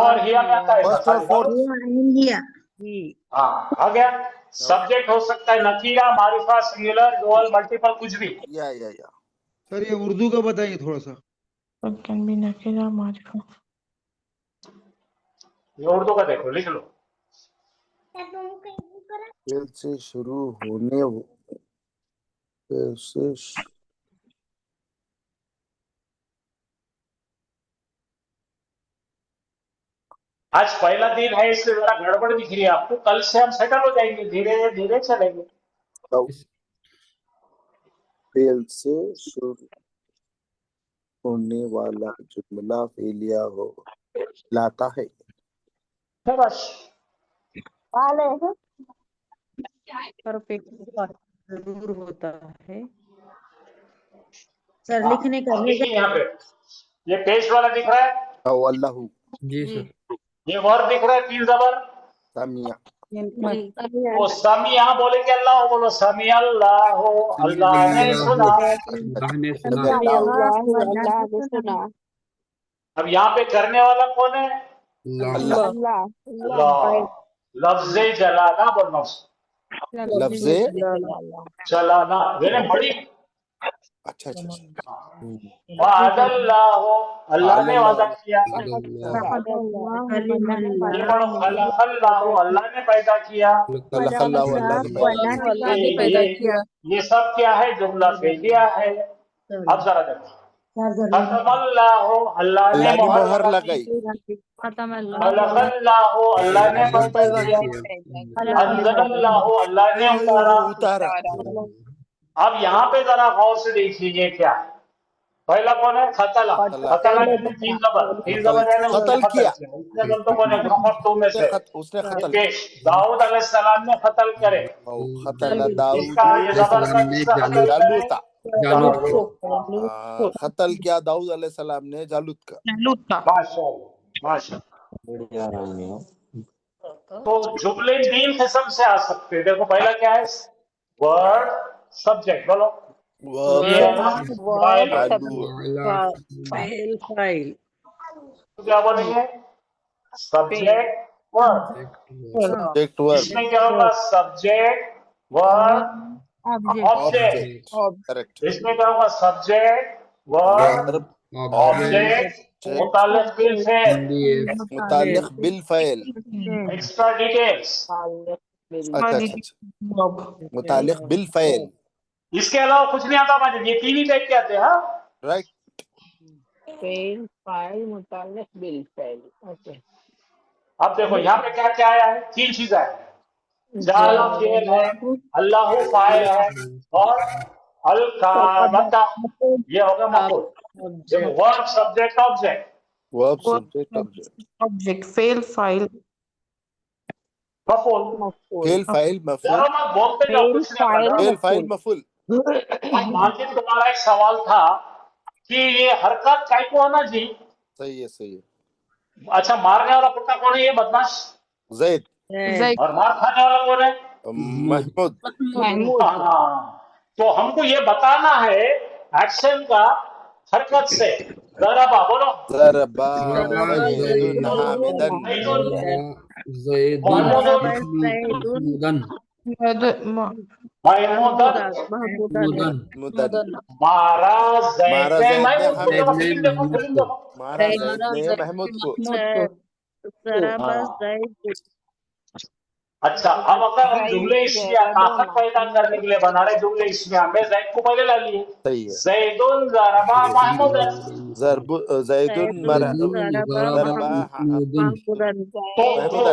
S1: और हिया में आता है
S2: First or fourth.
S1: हाँ आ गया, सब्जेक्ट हो सकता है नकीरा, मारिफा, सिंगुलर, डुअल, मल्टीपल, कुछ भी।
S2: Yeah.
S8: सर ये उर्दू का बताइए थोड़ा सा।
S5: कैन बी नकीरा मारिफा
S1: ये उर्दू का देखो, लिख लो।
S2: फेल से शुरू होने फेल से
S1: आज पहला दिन है इसलिए जरा गड़बड़ दिख रही है आपको, कल से हम सेटल हो जाएंगे, धीरे धीरे चलेंगे।
S2: फेल से शुरू होने वाला जुमला फेलिया हो लाता है।
S1: बस
S6: परफेक्ट जरूर होता है।
S7: सर लिखने का
S1: अब देखिए यहाँ पे ये पेश वाला दिख रहा है,
S2: او अल्लाह
S3: जी सर।
S1: ये वर्ब दिख रहा है, तीन जबर।
S2: سميع
S1: वो समी यहाँ बोले कि अल्लाह हो, बोलो समी अल्लाह हो, अल्लाह ने सुना।
S3: अल्लाह ने सुना।
S1: अब यहाँ पे करने वाला कौन है?
S3: अल्लाह।
S1: अल्लाह। लफ्ज़े जलाना बोलना उसको।
S2: लफ्ज़े
S1: चलाना यानी बड़ी।
S2: अच्छा अच्छा अच्छा
S1: वादल्लाह हो, अल्लाह ने वादा किया। अल्लाह हो, अल्लाह ने पैदा किया।
S2: अल्लाह अल्लाह अल्लाह ने पैदा
S6: ने पैदा किया।
S1: ये सब क्या है? जुमला फेलिया है। अब जरा देखो, खतमल्लाह हो, अल्लाह ने
S2: अल्लाह की
S1: मोहर
S2: मोहर
S1: लगाई।
S2: लगाई।
S1: खलक़ल्लाह हो, अल्लाह ने पैदा किया। अंज़लल्लाह हो, अल्लाह ने उतारा।
S2: उतारा।
S1: अब यहाँ पे जरा गौर से देखिए क्या है। पहला कौन है? खतला। खतला यानी तीन जबर यानी उसने
S2: कत्ल किया।
S1: इसने बोलते कौन है? ग्रुप ऑफ टू में से
S2: उसने कत्ल
S1: पेश दाऊद अलैहिस्सलाम ने कत्ल करे।
S2: खतल दाऊद
S1: इसका ये जबर का किसका कत्ल करे?
S2: जालूता
S3: जालूत।
S2: कत्ल किया दाऊद अलैहिस्सलाम ने जालूत का।
S1: माशाअल्लाह माशाअल्लाह। तो जुमले तीन किस्म से आ सकते हैं। देखो पहला क्या है? Word subject. बोलो ये है ना
S6: फेल फाइल।
S1: तो क्या बोलेंगे? Subject word.
S2: सब्जेक्ट वर्ब
S1: इसमें क्या होगा? Subject verb object.
S2: करेक्ट।
S1: इसमें क्या होगा? सब्जेक्ट वर्ब ऑब्जेक्ट मुताल्लिक़ बिल फ़ेल।
S2: मुताल्लिक़ बिल फ़ैल।
S1: Extra details.
S2: अच्छा अच्छा अच्छा मुताल्लिक़ बिल फ़ैल।
S1: इसके अलावा कुछ नहीं आता माजिद, ये तीन ही टाइप के आते हैं। हाँ
S2: राइट।
S6: फेल फाइल मुताल्लिक़ बिल फेल। ओके।
S1: अब देखो यहाँ पे क्या क्या आया है? तीन चीज आया है। जाला फेल है, अल्लाह फाइल है और अल कामता ये होगा मफूल। देखो verb subject object.
S2: Verb subject object
S6: object फेल फाइल
S1: मफूल।
S2: फेल फ़ाइल मफ़ूल।
S1: जरा मत बोलते जाओ, कुछ नहीं आता।
S2: फेल फ़ाइल मफ़ूल।
S1: माजिद तुम्हारा एक सवाल था कि ये हरकत काय को होना जी?
S2: सही है सही है।
S1: अच्छा मारने वाला कुत्ता कौन है? ये बदमाश।
S2: ज़ैद
S1: और मार खाने वाला कौन है?
S2: महमूद।
S1: हाँ, तो हमको ये बताना है एक्शन का हरकत से। ज़रबा बोलो।
S2: ज़रबा ज़ैदुन हामिदन।
S3: ज़ैदुन
S1: महमूदन
S2: मुदन।
S1: मारा
S2: मारा
S1: ज़ैद ने
S2: ज़ैद ने
S1: महमूद को।
S2: हामिद
S1: देखो
S2: को।
S1: फिल्म देखो।
S2: मारा ज़ैद ने महमूद को।
S1: अच्छा अब अगर हम जुमले इस्मिया ताकत पैदा करने के लिए बना रहे जुमले इस्मिया में ज़ैद को पहले ला लिए।
S2: सही है।
S1: ज़ैदुन ज़रबा महमूदन।
S2: ज़ैदुन ज़रबा
S1: तो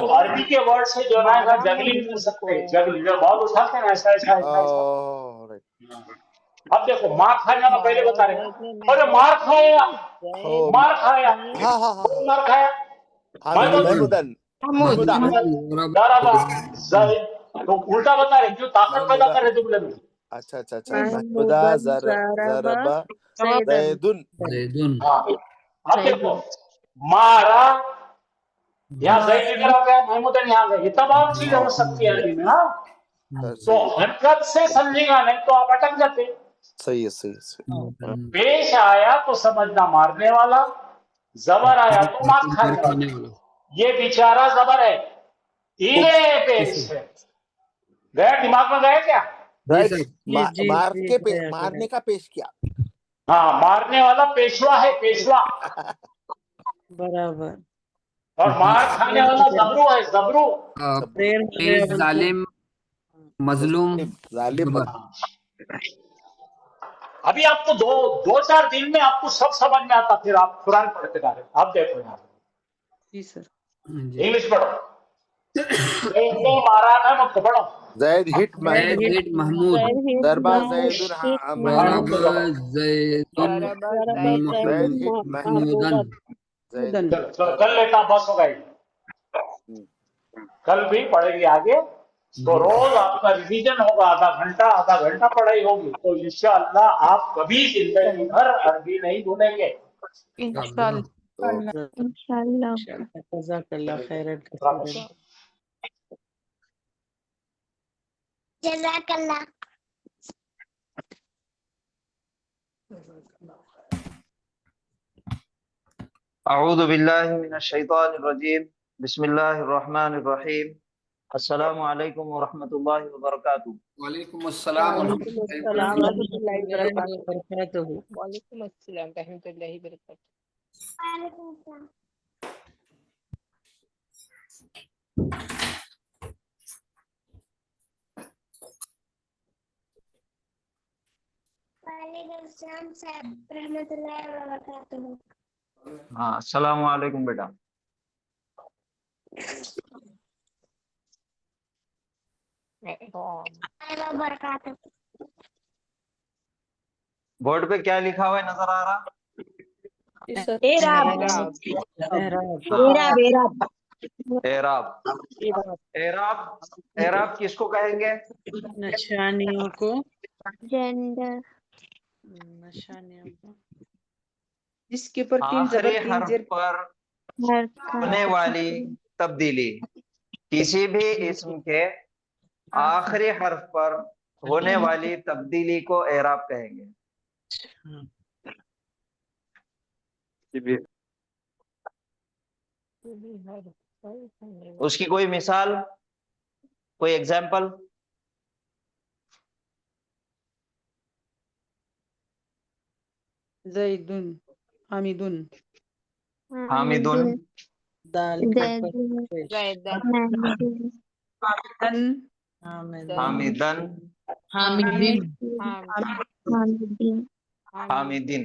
S1: अरबी के वर्ड से जो है ना जगली कर सकते हैं। जगली जो बहुत उठाते हैं ऐसा ऐसा ऐसा ऐसा। अब देखो मार खाने वाला पहले बता रहे हैं। अरे मार खाया, मार खाया,
S2: हाँ हाँ हाँ
S1: मार खाया।
S2: महमूदन
S1: ज़रबा ज़ैद। तो उल्टा बता रहे क्यों? ताकत पैदा कर रहे जुमले में।
S2: अच्छा अच्छा अच्छा महमूदा ज़रबा ज़ैदुन।
S1: हाँ अब देखो मारा यहाँ ज़ैद इधर आ गया, महमूदन यहाँ गए। ये तमाम चीजें हो सकती है अरबी में। हाँ तो हरकत से समझेगा नहीं तो आप अटक जाते।
S2: सही है सही है।
S1: पेश आया तो समझना मारने वाला, जबर आया तो मार खाने वाला। ये बेचारा जबर है, इन्हें पेश है। गया दिमाग में गया क्या?
S2: राइट। मारने का पेश किया।
S1: हाँ मारने वाला पेशवा है, पेशवा।
S6: बराबर।
S1: और मार खाने वाला जबरू है, जबरू।
S3: पेश जालिम मजलूम
S2: जालिम
S3: जबर।
S1: अभी आपको दो चार दिन में आपको सब समझ में आता, फिर आप कुरान पढ़ते जा रहे। आप देखो यहाँ
S6: जी सर।
S3: जी।
S1: इंग्लिश पढ़ो। जैदने मारा ना, मत पढ़ो।
S2: जैद हिट
S3: जैद हिट महमूद
S2: दरबा जैदुन
S3: ضرب زيد
S2: जैद हिट
S3: محمودا
S2: जैद
S1: चलो कल लेता, बस हो गई। कल भी पढ़ेगी आगे, तो रोज आपका रिवीजन होगा, आधा घंटा पढ़ाई होगी, तो इंशाअल्लाह आप कभी जिंदगी भर अरबी नहीं भूलेंगे।
S5: इंशाल्लाह।
S6: जज़ाकल्लाह खैरन कसीरन।
S8: जज़ाकल्लाह।
S9: अऊज़ु बिल्लाहि मिनश शैतानिर रजीम। बिस्मिल्लाहिर रहमानिर रहीम। अस्सलामु अलैकुम व रहमतुल्लाहि व बरकातुहू।
S3: वालेकुम अस्सलाम व
S6: अस्सलाम रहमतुल्लाहि व बरकातुहू।
S8: वालेकुम अस्सलाम रहमतुल्लाहि व बरकातुहू। वालेकुम अस्सलाम। वालेकुम अस्सलाम साहब रहमतुल्लाहि व बरकातुहू।
S9: हाँ, अस्सलामु अलैकुम बेटा। बोर्ड पे क्या लिखा हुआ है, नजर आ रहा? एराब। एराब किसको कहेंगे?
S4: निशानियों को,
S5: जेंडर।
S4: निशानियों को
S6: जिसके ऊपर तीन
S9: आखिरी
S6: जबर तीन
S9: हर्फ
S6: जेर
S9: पर होने वाली तब्दीली। किसी भी इस्म के आखिरी हर्फ पर होने वाली तब्दीली को एराब कहेंगे। उसकी कोई मिसाल, कोई एग्जाम्पल?
S6: जैदुन हामिदुन
S9: हामिदुन
S6: दाल
S9: हामिदन हामिदिन।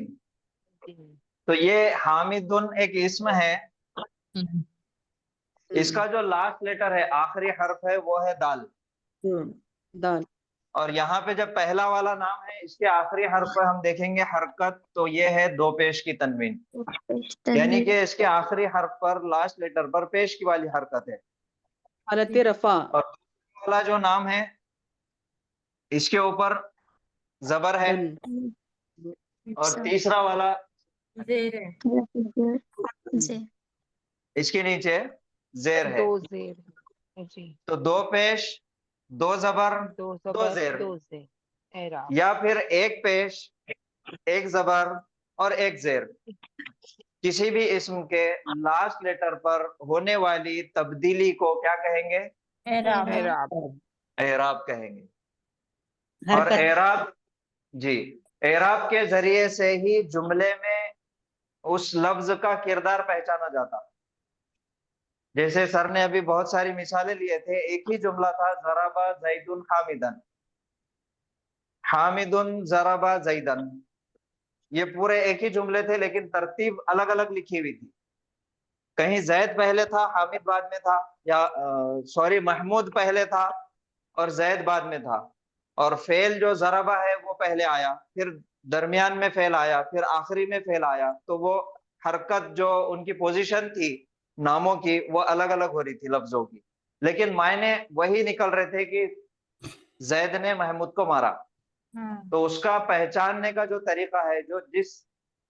S9: तो ये हामिदुन एक इस्म है। इसका जो लास्ट लेटर है, आखिरी हर्फ है, वो है दाल।
S6: दाल।
S9: और यहाँ पे जब पहला वाला नाम है, इसके आखिरी हर्फ पर हम देखेंगे हरकत, तो ये है दो पेश की तनवीन, यानी कि इसके आखिरी हर्फ पर लास्ट लेटर पर पेश की वाली हरकत है।
S6: हालत रफा।
S9: और वाला जो नाम है, इसके ऊपर जबर है, और तीसरा वाला इसके नीचे जेर है।
S8: दो जेर जी।
S9: तो दो पेश, दो जबर, दो जेर,
S8: एराब।
S9: या फिर एक पेश, एक जबर और एक जेर। किसी भी इस्म के लास्ट लेटर पर होने वाली तब्दीली को क्या कहेंगे?
S8: एराब।
S9: एराब कहेंगे। और एराब, जी, एराब के जरिए से ही जुमले में उस लफ्ज का किरदार पहचाना जाता। जैसे सर ने अभी बहुत सारी मिसालें लिए थे, एक ही जुमला था, ज़राबा ज़ैदुन हामिदन, हामिदुन ज़राबा ज़ैदन। ये पूरे एक ही जुमले थे, लेकिन तरतीब अलग अलग लिखी हुई थी। कहीं जैद पहले था, हामिद बाद में था, या सॉरी महमूद पहले था और जैद बाद में था। और फेल जो ज़राबा है वो पहले आया, फिर दरमियान में फेल आया, फिर आखिरी में फेल आया। तो वो हरकत जो उनकी पोजीशन थी नामों की, वो अलग अलग हो रही थी लफ्जों की, लेकिन मायने वही निकल रहे थे कि जैद ने महमूद को मारा। तो उसका पहचानने का जो तरीका है, जो जिस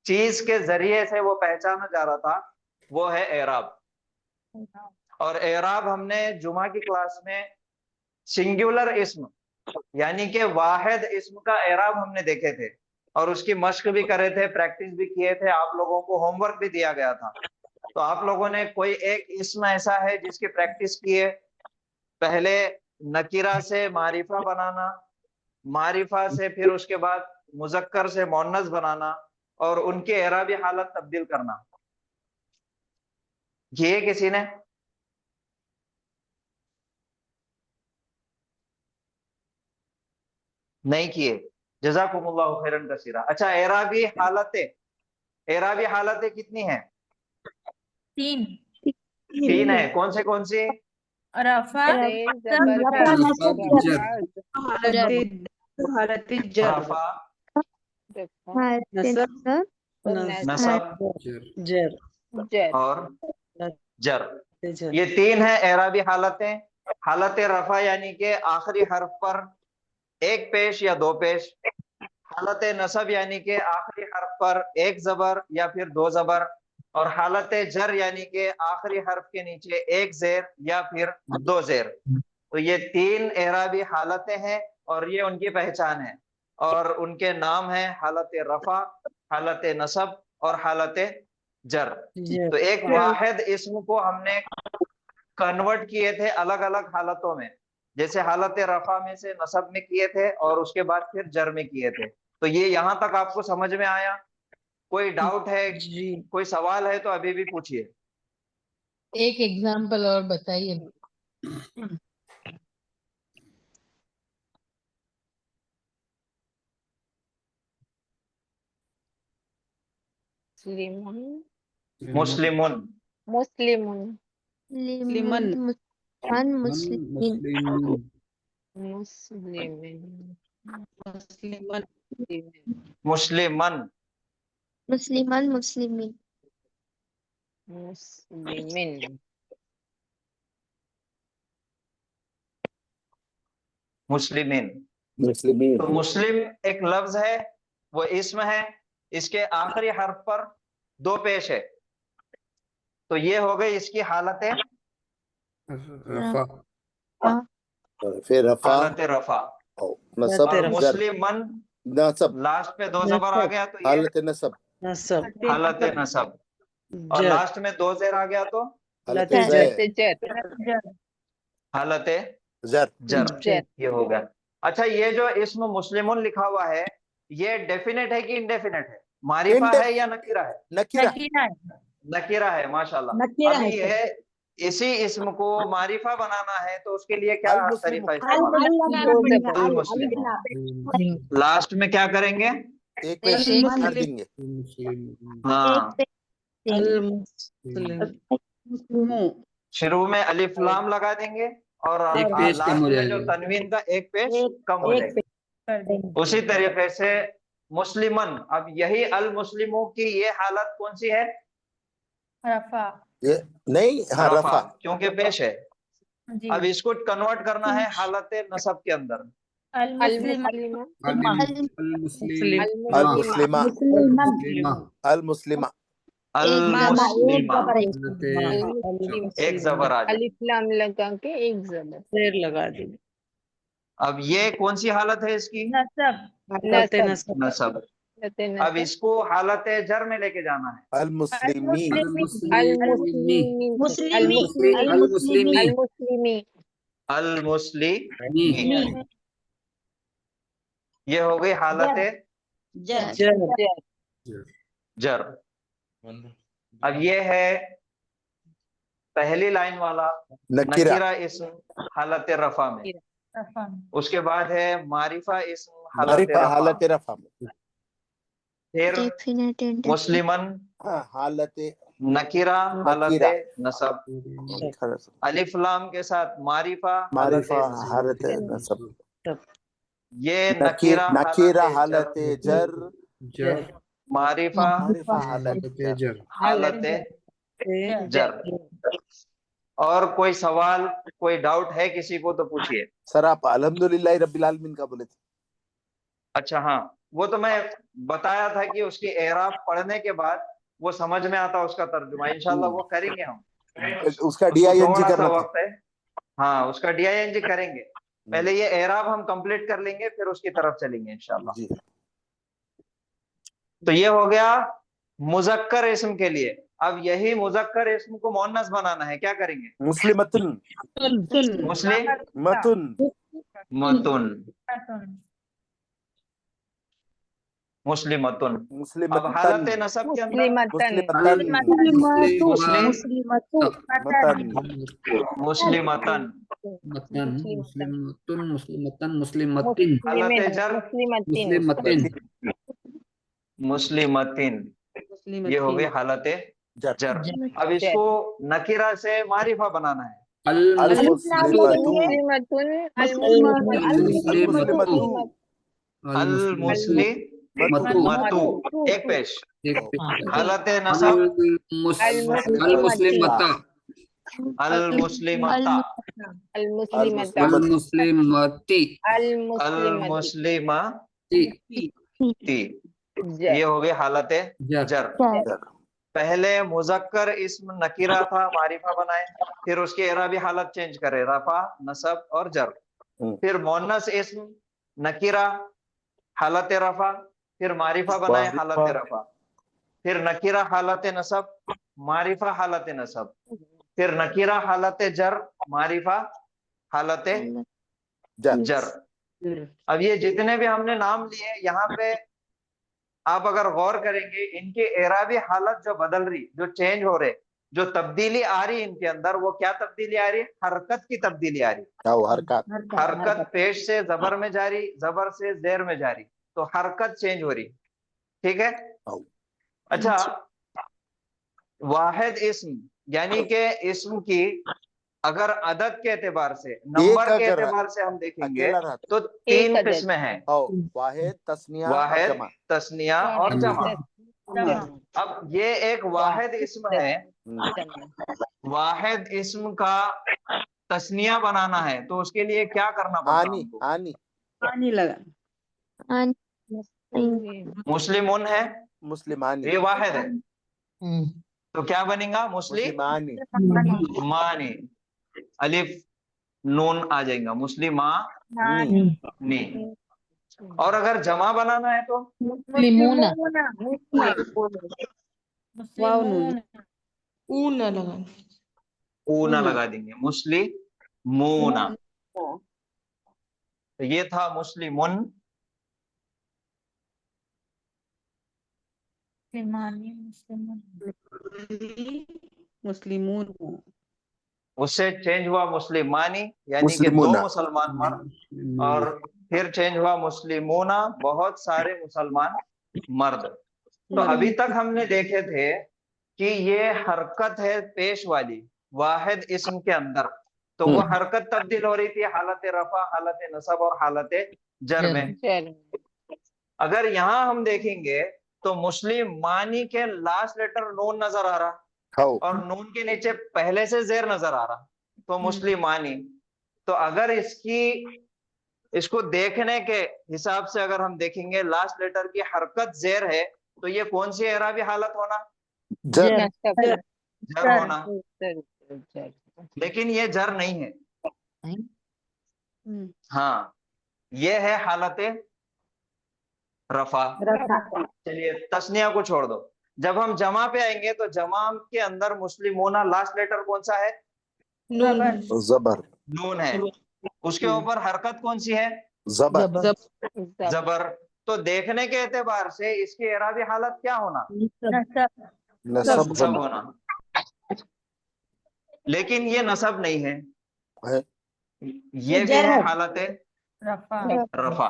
S9: चीज के जरिए से वो पहचाना जा रहा था, वो है एराब। और एराब हमने जुमा की क्लास में सिंगुलर इस्म, यानी कि वाहिद इस्म का एराब हमने देखे थे, और उसकी मश्क भी करे थे, प्रैक्टिस भी किए थे, आप लोगों को होमवर्क भी दिया गया था। तो आप लोगों ने कोई एक इस्म ऐसा है जिसकी प्रैक्टिस की है? पहले नकीरा से मारिफा बनाना, मारिफा से फिर उसके बाद मुजक्कर से मुअन्नस बनाना, और उनके एराबी हालत तब्दील करना। किए किसी ने? नहीं किए। जज़ाकुमुल्लाहु खैरन कसीरा। अच्छा, एराबी हालतें कितनी हैं?
S6: 3
S9: तीन है। कौन सी?
S6: रफा
S8: तेज जबर
S5: रफा
S8: का
S5: नसब
S3: जर
S7: हालत जर
S9: रफा,
S5: हालत नसब
S9: नसब
S3: जर
S6: जर
S9: और जर। ये तीन है एराबी हालतें। हालत रफा यानी कि आखिरी हर्फ पर एक पेश या दो पेश। हालत नसब यानी कि आखिरी हर्फ पर एक जबर या फिर दो जबर। और हालत जर यानी कि आखिरी हर्फ के नीचे एक जेर या फिर दो जेर। तो ये तीन एराबी हालतें हैं और ये उनकी पहचान है और उनके नाम हैं हालत रफा, हालत नसब और हालत जर। तो एक वाहिद इस्म को हमने कन्वर्ट किए थे अलग अलग हालतों में, जैसे हालत रफा में से नसब में किए थे और उसके बाद फिर जर में किए थे। तो ये यहाँ तक आपको समझ में आया? कोई डाउट है, कोई सवाल है तो अभी भी पूछिए।
S6: एक एग्जाम्पल और बताइए।
S9: मुस्लिमुन,
S8: मुस्लिमुन
S5: लिमन मुस्लिमान मुस्लिमीन
S8: मुस्लिमिन
S9: मुस्लिमन,
S5: मुस्लिमान मुस्लिमीन
S8: मुस्लिमिन
S9: मुस्लिमीन।
S2: मुस्लिमीन।
S9: तो मुस्लिम एक लफ्ज है, वो इस्म है, इसके आखिरी हर्फ पर दो पेश है। तो ये हो गई इसकी हालत
S3: रफा
S2: फिर रफा
S9: हालत रफा।
S2: और नसब
S9: और
S2: जर
S9: मुस्लिमन
S2: नसब
S9: लास्ट पे दो जबर आ गया तो ये
S2: हालत नसब
S9: हालत नसब। और लास्ट में दो जेर आ गया तो
S2: हालत
S8: हालत
S2: जर
S8: जर
S9: हालत
S2: जर
S9: जर।
S8: जर
S9: ये हो गया। अच्छा, ये जो इसमें मुस्लिमुन लिखा हुआ है ये डेफिनेट है कि इनडेफिनेट है? मारिफा है या नकीरा है?
S2: नकीरा
S9: नकीरा है। माशाल्लाह।
S7: नकीरा
S9: अभी
S7: है
S9: ये इसी इसम को मारिफा बनाना है तो उसके लिए क्या
S2: अल मुस्लिम
S9: तरीका इस्तेमाल? अल मुस्लिम। लास्ट में क्या करेंगे?
S2: एक पेश कर देंगे।
S3: मुस्लिम
S9: हाँ,
S5: मुस्लिम
S9: शुरू में अलिफ लाम लगा देंगे और
S3: एक पेश कम
S9: लास्ट
S3: हो
S9: में जो
S3: जाएगा।
S9: तनवीन का एक पेश कम हो जाएगा। उसी तरीके से मुस्लिमन। अब यही अल मुस्लिमों की ये हालत कौन सी है?
S6: रफा
S2: ये नहीं, हाँ
S9: रफा,
S2: रफा
S9: क्योंकि पेश है।
S6: जी।
S9: अब इसको कन्वर्ट करना है हालत नसब के अंदर।
S8: अल मुस्लिम
S3: अल मुस्लिम
S2: अल मुस्लिमा
S3: मुस्लिमा
S2: अल मुस्लिमा
S9: अल मुस्लिमा
S8: मुस्लिम
S9: एक जबर आ जाए।
S8: अलिफ लाम लगा के एक जबर
S6: लगा दी।
S9: अब ये कौन सी हालत है इसकी?
S8: नसब
S9: नसब। अब इसको हालत जर में लेके जाना है।
S2: अल मुस्लिमी
S8: अल मुस्लिमी
S6: मुस्लिमी
S3: अल मुस्लिमी
S8: अल मुस्लिमी
S9: अल मुस्लिमी। ये हो गई हालत जर। अब ये है पहली लाइन वाला
S2: नकीरा
S9: नकीरा इस्म हालत रफा में। उसके बाद है मारिफा इस्म हालत
S2: मारिफा
S9: रफा।
S2: हालत रफा में।
S9: फिर
S5: डेफिनेट एंड
S9: मुस्लिमन
S2: हाँ, हालत
S9: नकीरा हालत
S2: नकीरा
S9: नसब। अलिफ लाम के साथ मारिफा
S2: मारिफा
S9: हालत
S2: हालत नसब।
S9: ये
S2: नकीरा हालत जर
S3: जर
S9: मारिफा
S2: मारिफा हालत जर
S9: हालत जर। और कोई सवाल, कोई डाउट है किसी को तो पूछिए।
S2: सर आप अल्हम्दुलिल्लाह रब्बिल आलमीन का बोले थे।
S9: अच्छा, हाँ, वो तो मैं बताया था कि उसकी एराब पढ़ने के बाद वो समझ में आता उसका तर्जुमा। इंशाल्लाह वो करेंगे हम।
S2: उसका
S9: उसको
S2: DING
S9: थोड़ा सा
S2: करना था।
S9: वक्त है। हाँ, उसका DING करेंगे। पहले ये एराब हम कंप्लीट कर लेंगे फिर उसकी तरफ चलेंगे इंशाल्लाह।
S2: जी।
S9: तो ये हो गया मुजक्कर इस्म के लिए। अब यही मुजक्कर इस्म को मुअन्नस बनाना है, क्या करेंगे?
S2: मुस्लिमतुन
S9: मुस्लिमतुन।
S2: मतुन
S9: मुस्लिमतुन। अब
S2: मुस्लिमतन
S9: हालत नसब के अंदर
S2: मुस्लिमतन
S9: मुस्लिम
S3: मुस्लिमतन, मुस्लिमतन, मुस्लिमतिन,
S9: हालत जर
S3: मुस्लिमतिन,
S9: मुस्लिमतिन, ये हो गई हालत
S2: जर
S9: जर। अब इसको नकीरा से मारिफा बनाना है।
S3: अल
S2: मुस्लिमतु
S3: मुस्लिमतु,
S9: अल मुस्लिमतु, एक पेश। हालत नसब
S3: अल मुस्लिमता,
S9: अल मुस्लिमता,
S8: अल मुस्लिमता,
S3: अल मुस्लिमती,
S9: अल मुस्लिमती,
S8: जर
S9: ये हो गई हालत
S3: जर,
S9: जर। पहले मुजक्कर इस्म नकीरा था, मारिफा बनाए, फिर उसकी एराबी हालत चेंज करे, रफा, नसब और जर। फिर मोन्नस इस्म नकीरा, हालत रफा, फिर मारिफा बनाए, हालत रफा, फिर नकीरा हालत नसब, मारिफा हालत नसब, फिर नकीरा हालत जर, मारिफा हालत जर। अब ये जितने भी हमने नाम लिए यहाँ पे आप अगर गौर करेंगे, इनकी एराबी हालत जो बदल रही, जो चेंज हो रहे, जो तब्दीली आ रही इनके अंदर, वो क्या तब्दीली आ रही है? हरकत की तब्दीली आ रही। हरकत पेश से जबर में जारी, जबर से जेर में जारी, तो हरकत चेंज हो रही। ठीक है। अच्छा, वाहिद इस्म यानी कि इस्म की अगर अदद के एतबार से, नंबर के एतबार से हम देखेंगे तो तीन किस्में हैं,
S2: वाहिद, तस्निया,
S9: वाहिद, तस्निया और जमा। अब ये एक वाहिद इस्म है, वाहिद इस्म का तस्निया बनाना है, तो उसके लिए क्या करना पड़ता है?
S6: आनी लगा
S9: मुस्लिमुन है,
S2: मुस्लिमानी,
S9: ये वाहिद है, तो क्या बनेगा?
S2: मुस्लिमानी,
S9: मानी, अलिफ नून आ जाएगा, मुस्लिमानी। और अगर जमा बनाना है तो
S6: वाव नून ऊन लगा
S9: ऊना लगा देंगे, मुस्लिमूना। तो ये था मुस्लिमुन,
S6: मुस्लिमून,
S9: उससे चेंज हुआ मुस्लिमानी, यानी कि दो
S2: मुस्लिमूना।
S9: मुसलमान मर्द, और फिर चेंज हुआ मुस्लिमूना, बहुत सारे मुसलमान मर्द। तो अभी तक हमने देखे थे कि ये हरकत है पेश वाली वाहिद इस्म के अंदर, तो वो हरकत तब्दील हो रही थी हालत रफा, हालत नसब और हालत जर में। अगर यहाँ हम देखेंगे तो मुस्लिम मानी के लास्ट लेटर नून नजर आ रहा, और नून के नीचे पहले से जेर नजर आ रहा, तो मुस्लिमानी। तो अगर इसको देखने के हिसाब से अगर हम देखेंगे, लास्ट लेटर की हरकत जेर है, तो ये कौन सी एराबी हालत होना?
S2: जर,
S9: जर होना। लेकिन ये जर नहीं है। हाँ, ये है हालत रफा। चलिए तस्निया को छोड़ दो, जब हम जमा पे आएंगे तो जमा के अंदर मुस्लिमोना लास्ट लेटर कौन सा है?
S2: जबर,
S9: नून है। उसके ऊपर हरकत कौन सी है?
S2: जबर,
S9: जबर। तो देखने के एतबार से इसकी एराबी हालत क्या होना?
S2: नसब
S9: नसब होना। लेकिन ये नसब नहीं है, ये भी है हालत रफा।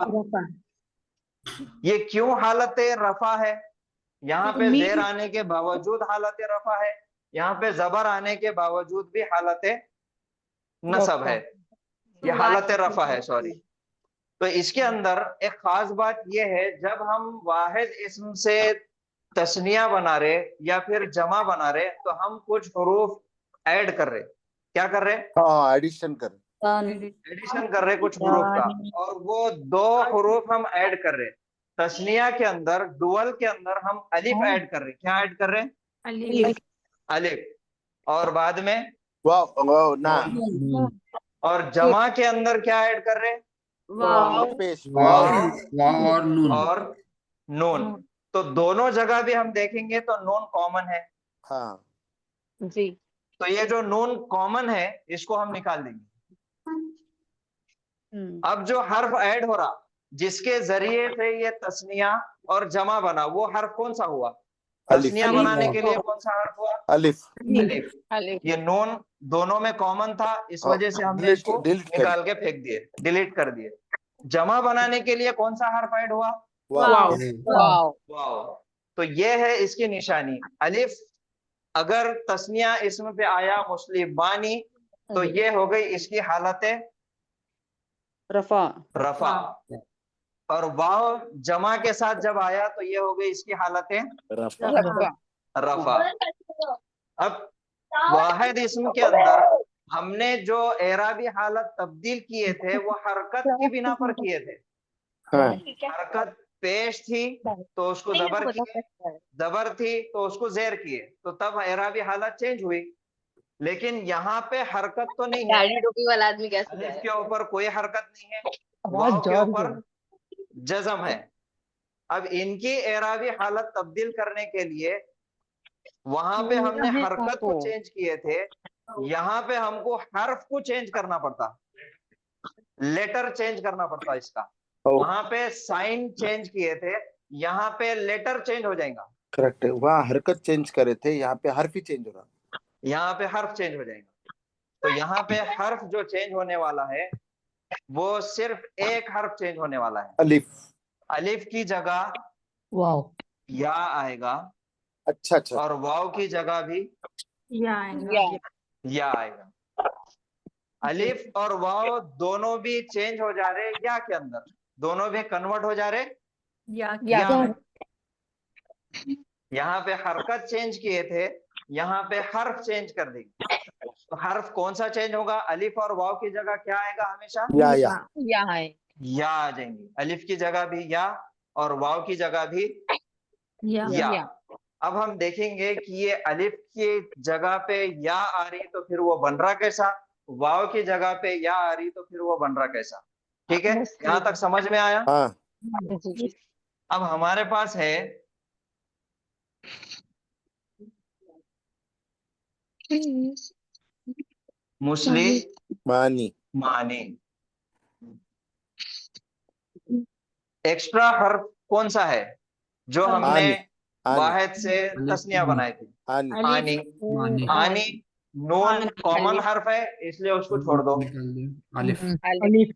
S9: ये क्यों हालत रफा है? यहाँ पे जेर आने के बावजूद हालत रफा है, यहाँ पे जबर आने के बावजूद भी हालत नसब है, ये हालत रफा है, सॉरी। तो इसके अंदर एक खास बात यह है, जब हम वाहिद इस्म से तस्निया बना रहे या फिर जमा बना रहे, तो हम कुछ हुरूफ ऐड कर रहे। क्या कर रहे?
S2: एडिशन कर
S9: रहे कुछ हुरूफ का, और वो दो हुरूफ हम ऐड कर रहे। तस्निया के अंदर, डुअल के अंदर हम अलिफ ऐड कर रहे। क्या ऐड कर रहे? अलिफ। और बाद में
S2: वाव ना,
S9: और जमा के अंदर क्या ऐड कर रहे?
S2: पेश,
S3: और
S9: नून। तो दोनों जगह भी हम देखेंगे तो नून कॉमन है।
S2: हाँ
S8: जी।
S9: तो ये जो नून कॉमन है, इसको हम निकाल देंगे। अब जो हर्फ ऐड हो रहा, जिसके जरिए से ये तस्निया और जमा बना, वो हर्फ कौन सा हुआ?
S2: अलिफ।
S9: तस्निया बनाने के लिए कौन सा हर्फ हुआ?
S2: अलिफ।
S9: अलिफ।
S8: अलिफ।
S9: ये नून दोनों में कॉमन था, इस वजह से हमने
S2: डिलीट
S9: इसको
S2: कर
S9: निकाल के फेंक दिए, डिलीट कर दिए। जमा बनाने के लिए कौन सा हर्फ ऐड हुआ?
S2: वाव।
S8: वाव।
S9: वाव। तो ये है इसकी निशानी। अलिफ अगर तस्निया इसम पे आया मुस्लिमानी तो ये हो गई इसकी हालत
S6: रफा।
S9: रफा, और वाव जमा के साथ जब आया तो ये हो गई इसकी हालत
S2: रफा।
S8: रफा।
S9: रफा। अब वाहिद इसम के अंदर हमने जो एराबी हालत तब्दील किए थे वो हरकत की बिना पर किए थे।
S2: हाँ।
S9: हरकत पेश थी तो उसको जबर किए, जबर थी तो उसको जेर किए, तो तब एराबी हालत चेंज हुई। लेकिन यहाँ पे हरकत तो नहीं है,
S8: दाढ़ी टोपी वाला आदमी कैसे
S9: अलिफ
S8: जाएगा?
S9: के ऊपर कोई हरकत नहीं है, वाव के ऊपर जज़म है। अब इनकी एराबी हालत तब्दील करने के लिए वहां पे हमने हरकत को चेंज किए थे, यहाँ पे हमको हर्फ को चेंज करना पड़ता, लेटर चेंज करना पड़ता इसका। वहां पे साइन चेंज किए थे, यहाँ पे लेटर चेंज हो जाएगा।
S2: करेक्ट है, वहाँ हरकत चेंज करे थे, यहाँ पे हर्फ ही चेंज हो रहा।
S9: यहाँ पे हर्फ चेंज हो जाएगा। तो यहाँ पे हर्फ जो चेंज होने वाला है वो सिर्फ एक हर्फ चेंज होने वाला है।
S2: अलिफ।
S9: अलिफ की जगह
S6: वाव।
S9: या आएगा,
S2: अच्छा अच्छा।
S9: और वाव की जगह भी
S7: या
S9: या आएगा। अलिफ और वाव दोनों भी चेंज हो जा रहे या के अंदर, दोनों भी कन्वर्ट हो जा रहे
S7: या
S9: या में। यहाँ पे हरकत चेंज किए थे, यहाँ पे हर्फ चेंज कर देंगे। तो हर्फ कौन सा चेंज होगा? अलिफ और वाव की जगह क्या आएगा? हमेशा
S2: या।
S9: या आ जाएंगे। अलिफ की जगह भी या और वाव की जगह भी या। अब हम देखेंगे कि ये अलिफ की जगह पे या आ रही तो फिर वो बन रहा कैसा, वाव की जगह पे या आ रही तो फिर वो बन रहा कैसा। ठीक है, यहाँ तक समझ में आया?
S2: हाँ।
S9: अब हमारे पास है
S2: मानी।
S9: मानी। एक्स्ट्रा हर्फ कौन सा है जो हमने वाहिद से तस्निया बनाई थी? आनी। आनी नून कॉमन हर्फ है इसलिए उसको छोड़ दो।
S3: अलिफ।
S9: अलिफ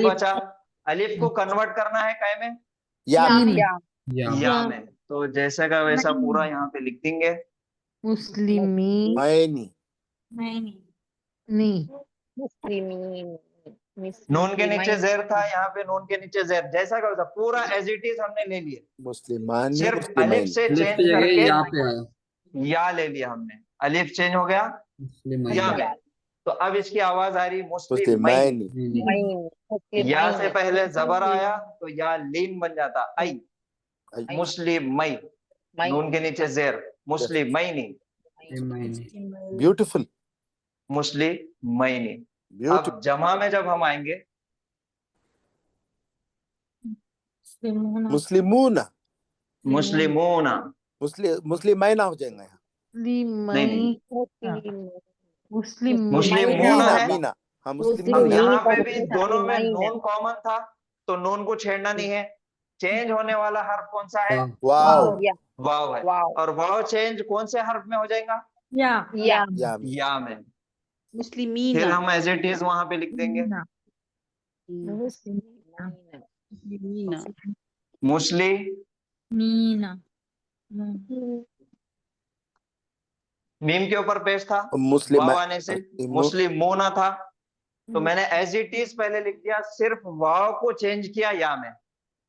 S9: बचा, अलिफ को कन्वर्ट करना है काय में?
S2: या।
S9: या में। तो जैसे का वैसा पूरा यहाँ पे लिख देंगे।
S6: मुस्लिमी।
S2: मैनी।
S9: नून के नीचे जेर था, यहाँ पे नून के नीचे जेर, जैसा का वैसा पूरा एज इट इज हमने ले लिए।
S2: मुस्लिमानी।
S9: सिर्फ अलिफ से चेंज करके
S3: यहाँ पे आया,
S9: या ले लिया हमने, अलिफ चेंज हो गया या में। तो अब इसकी आवाज आ रही मुस्लिमानी। या से पहले जबर आया तो या लीन बन जाता, आई। मुस्लिमई, नून के नीचे जेर, मुस्लिमैनी।
S2: ब्यूटीफुल।
S9: मुस्लिमैनी। अब जमा में जब हम आएंगे,
S2: मुस्लिमूना।
S9: मुस्लिमूना।
S2: मुस्लिमैना हो जाएगा यहाँ।
S9: मुस्लिमूना है।
S2: मीना। हाँ
S9: अब
S2: मुस्लिमूना।
S9: यहाँ पे भी दोनों में नून कॉमन था तो नून को छेड़ना नहीं है। चेंज होने वाला हर्फ कौन सा है?
S2: वाव।
S9: वाव है। और वाव चेंज कौन से हर्फ में हो जाएगा? या में।
S6: मुस्लिमीना।
S9: फिर हम एज इट इज वहां पे लिख देंगे मीम के ऊपर पेश था, वाव आने से मुस्लिमूना था, तो मैंने एज इट इज पहले लिख दिया, सिर्फ वाव को चेंज किया या में।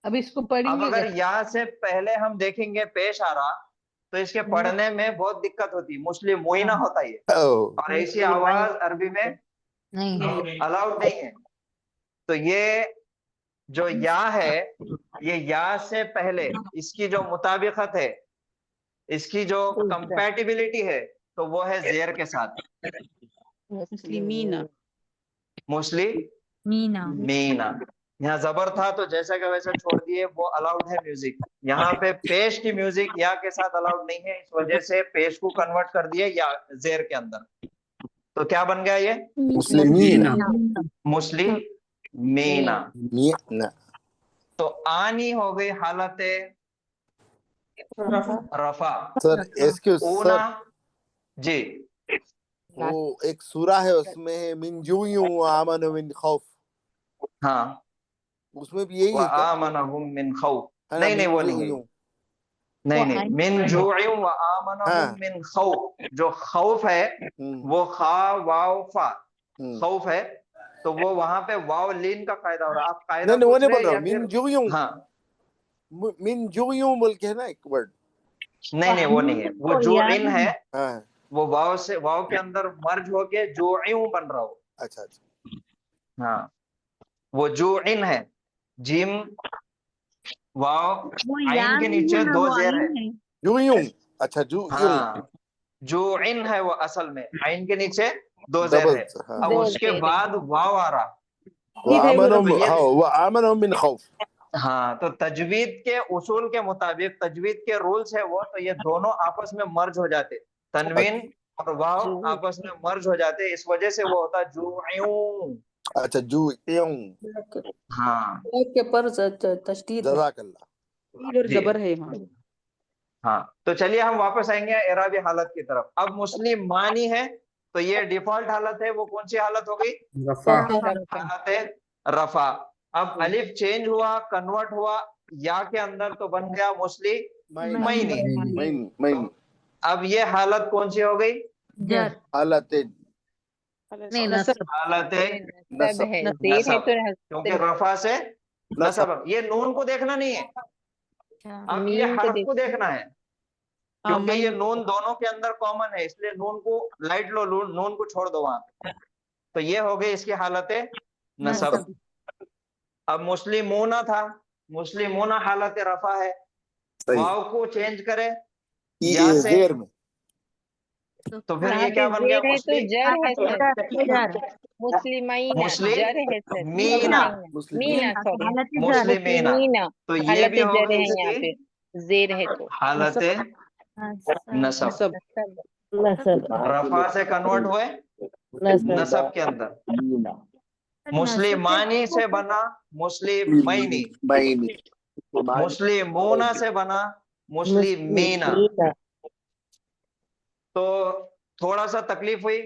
S6: अब इसको
S9: अब
S6: पढ़ेंगे
S9: अगर या से पहले हम देखेंगे पेश आ रहा तो इसके पढ़ने में बहुत दिक्कत होती, मुस्लिम मुइना होता है और ऐसी आवाज अरबी में
S6: नहीं।
S9: अलाउड नहीं है। तो ये जो या है, ये या से पहले इसकी जो मुताबिकत है, इसकी जो कंपैटिबिलिटी है, तो वो है जेर के साथ।
S6: मुस्लिमीना।
S9: मुस्लिमीना। यहाँ जबर था तो जैसा का वैसा छोड़ दिए, वो अलाउड है म्यूजिक। यहाँ पे पेश की म्यूजिक या के साथ अलाउड नहीं है, इस वजह से पेश को कन्वर्ट कर दिए या जेर के अंदर। तो क्या बन गया ये?
S2: मुस्लिमीना।
S9: मुस्लिमीना। तो आनी हो गई हालत रफा।
S2: सर एक्सक्यूज
S9: ऊना
S2: सर,
S9: जी,
S2: वो एक सूरा है उसमें है मिन जुयु व आमनु मिन खौफ,
S9: हाँ,
S2: उसमें भी यही
S9: व
S2: है क्या?
S9: आमनहुम मिन खौफ,
S2: है ना,
S9: नहीं नहीं
S2: मिन
S9: वो नहीं है,
S2: जुयु।
S9: नहीं नहीं, मिन जुइम व आमनहुम
S2: हाँ।
S9: मिन खौफ, जो खौफ है वो खा वाव फा, खौफ है, तो वो वहां पे वाव लीन का कायदा हो रहा है। आप कायदा
S2: नहीं वो
S9: पूछ
S2: नहीं
S9: रहे
S2: बोल रहा
S9: हैं
S2: हूँ,
S9: या
S2: मिन
S9: फिर?
S2: जुयु,
S9: हाँ,
S2: मिन जुयु बोल के है ना एक वर्ड।
S9: नहीं नहीं वो नहीं है, वो जो इन है
S2: हाँ
S9: वो वाव से, वाव के अंदर मर्ज हो के जो बन रहा हो।
S2: अच्छा अच्छा,
S9: हाँ, वो जो इन है, जिम वाव, आइन के नीचे दो जेर है।
S2: जुयु, अच्छा जुयु,
S9: हाँ, जो इन है वो असल में आइन के नीचे दो जेर
S2: डबल
S9: है,
S2: हाँ।
S9: अब उसके बाद वाव आ रहा।
S2: व आमनु,
S9: तो ये
S2: हाँ व आमनु मिन खौफ।
S9: हाँ, तो तजवीद के उसूल के मुताबिक, तजवीद के रूल्स है वो, तो ये दोनों आपस में मर्ज हो जाते, तनवीन और वाव आपस में मर्ज हो जाते, इस वजह से वो होता जुयू।
S2: अच्छा जुयु,
S9: हाँ
S6: के पर तशदीद है,
S2: जज़ाकल्लाह।
S6: तीर और
S9: जी।
S6: जबर है वहाँ।
S9: हाँ, तो चलिए हम वापस आएंगे एराबी हालत की तरफ। अब मुस्लिम मानी है, तो ये डिफॉल्ट हालत है, वो कौन सी हालत हो गई?
S3: रफा।
S9: हालत रफा। अब अलिफ चेंज हुआ, कन्वर्ट हुआ या के अंदर, तो बन गया मुस्लिमैनी।
S2: मैन
S9: अब ये हालत कौन सी हो गई?
S2: हालत
S4: नहीं नसब
S9: हालत
S8: नसब है, जेर है तो
S9: क्योंकि रफा से नसब। ये नून को देखना नहीं है, अब ये
S8: मीम को
S9: हर्फ
S8: देख,
S9: को देखना है, क्योंकि ये नून दोनों के अंदर कॉमन है, इसलिए नून को लाइट लो, नून को छोड़ दो वहां पे। तो ये हो गई इसकी हालत नसब। अब मुस्लिमूना था, मुस्लिमूना हालत रफा है, वाव को चेंज करे या से,
S2: जेर में,
S9: तो फिर
S8: यहाँ
S9: ये
S8: पे
S9: क्या बन गया?
S8: जेर है तो जर है सर, मुस्लिमीना
S9: मुस्लिम
S8: जर है सर,
S9: मीना,
S8: मीना सॉरी,
S9: मुस्लिमीना,
S8: मीना
S9: तो ये
S8: हालत
S9: भी हो
S8: जर
S9: गई
S8: है, यहाँ
S9: इसकी
S8: पे जेर है तो
S9: हालत नसब।
S6: सब
S9: रफा से कन्वर्ट हुए नसब के अंदर। मुस्लिमानी से बना मुस्लिमैनी, मुस्लिमूना से बना मुस्लिमीना। तो थोड़ा सा तकलीफ हुई,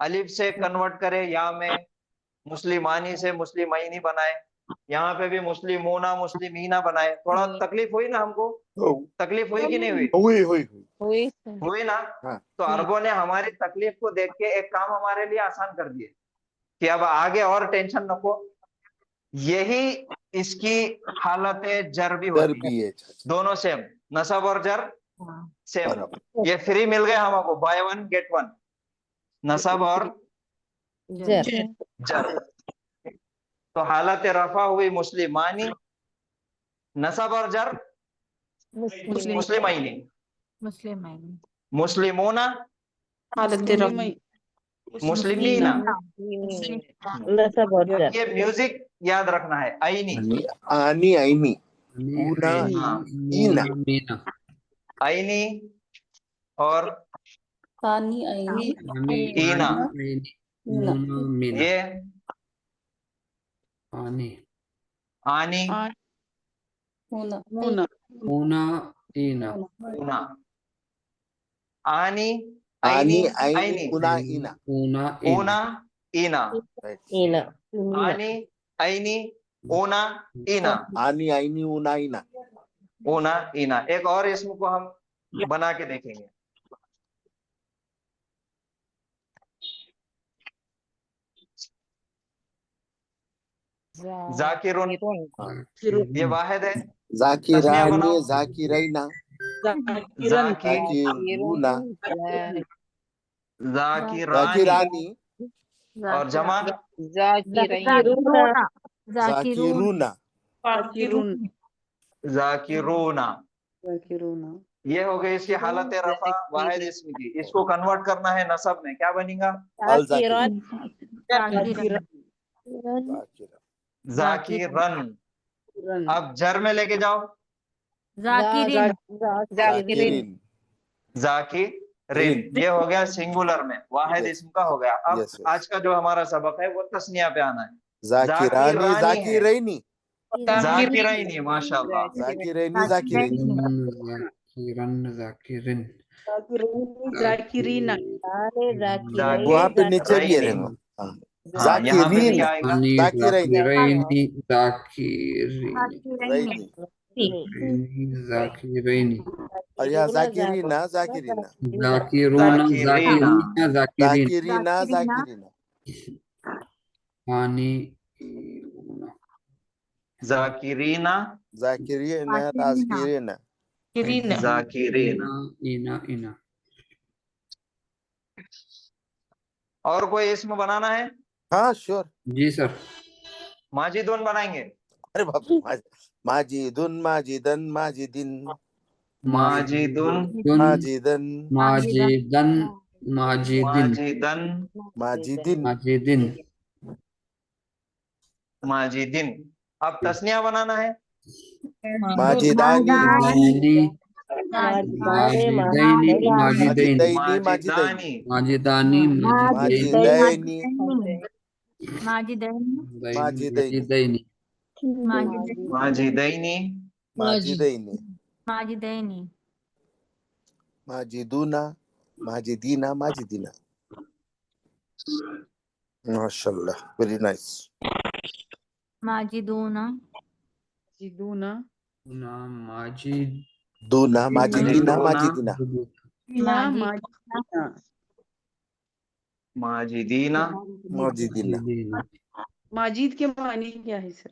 S9: अलिफ से कन्वर्ट करे या में, मुस्लिमानी से मुस्लिमैनी बनाए, यहाँ पे भी मुस्लिमूना मुस्लिमीना बनाए, थोड़ा तकलीफ हुई ना हमको? तकलीफ हुई कि नहीं हुई?
S8: हुई
S9: हुई ना?
S2: हाँ।
S9: तो अरबों ने हमारी तकलीफ को देख के एक काम हमारे लिए आसान कर दिए कि अब आगे और टेंशन नको। यही इसकी हालत जर भी होती है, दोनों सेम, नसब और जर सेम। ये फ्री मिल गए हमको, बाय वन गेट वन, नसब और जर। तो हालत रफा हुई मुस्लिमानी, नसब और जर मुस्लिमैनी, मुस्लिमूना
S6: हालत रफा
S9: मुस्लिमीना।
S8: नसब और जर।
S9: ये म्यूजिक याद रखना है, आईनी,
S2: आनी आईनी, ऊना ईना,
S3: मीना,
S9: आईनी और
S6: तानी आईनी
S9: ईना।
S3: मीना,
S9: ये
S3: आनी,
S9: आनी
S6: ऊना ऊना
S3: ऊना, ईना,
S9: ऊना, आनी
S2: आनी
S9: आईनी
S2: आईनी,
S9: आईनी,
S2: ऊना ईना,
S3: ऊना,
S9: ऊना ईना,
S8: ईना
S9: आनी आईनी ऊना ईना,
S2: आनी आईनी ऊना ईना।
S9: ऊना ईना। एक और इसम को हम बना के देखेंगे। जाकिरुन, ये वाहिद है।
S2: जाकिरानी जाकिरैना, जाकिरूना,
S9: जाकिरानी और जमा
S5: जाकिरूना,
S2: जाकिरूना,
S9: जाकिरूना।
S6: जाकिरूना
S9: ये हो गई इसकी हालत रफा वाहिद इसम की। इसको कन्वर्ट करना है नसब में, क्या बनेगा?
S2: अल जाकिर,
S9: जाकिरन। अब जर में लेके जाओ,
S5: जाकिरीन,
S2: जाकिरिन,
S9: जाकिरिन। ये हो गया सिंगुलर में, वाहिद इसम का हो गया। अब
S2: Yes, yes.
S9: आज का जो हमारा सबक है वो तस्निया पे आना है।
S2: जाकिरानी
S9: जाकिरानी है।
S2: जाकिरैनी,
S9: जाकिरैनी माशाल्लाह
S2: जाकिरैनी जाकिरैनी
S3: जाकिरन जाकिरिन
S5: जाकिरीना
S2: वहाँ पे नीचे भी है
S9: जाकिरैनी
S2: रेमो हाँ,
S9: हाँ यहाँ पे भी
S2: जाकिरीन
S9: क्या आएगा
S3: आनी
S2: जाकिरैनी
S3: जाकिरैनी जाकिरीन
S2: रैनी
S3: जाकिरैनी
S2: और यहाँ जाकिरीना जाकिरीना
S3: जाकिरूना
S9: जाकिरीना
S3: जाकिरीना जाकिरीन
S2: जाकिरीना जाकिरीना
S3: आनी
S9: जाकिरीना
S2: जाकिरीना ताजकिरीना
S9: जाकिरीना
S3: इना इना
S9: और कोई इसम बनाना है
S2: हाँ श्योर
S3: जी सर
S9: माजिदुन बनाएंगे
S2: अरे बाप रे माजिदुन माजिदन माजिदिन
S9: माजिदुन
S2: माजिदन
S3: माजिदन माजिदिन
S9: माजिदन
S2: माजिदिन
S3: माजिदिन
S9: माजिदिन अब तस्निया बनाना है
S2: माजिदानी
S3: माजिदैनी माजिदैनी
S2: माजिदैनी
S9: माजिदानी
S3: माजिदानी
S2: माजिदैनी
S3: माजिदैनी
S9: माजिदैनी
S2: माजिदैनी
S5: माजिदैनी
S2: माजिदुना माजिदीना माजिदीना माशाल्लाह वेरी नाइस
S5: माजिदूना
S3: ना माजिद
S2: दूना माजिदीना
S9: माजिदूना
S2: माजिदीना
S9: माजिदीना
S2: माजिदीना
S6: माजिद के मानी क्या है सर?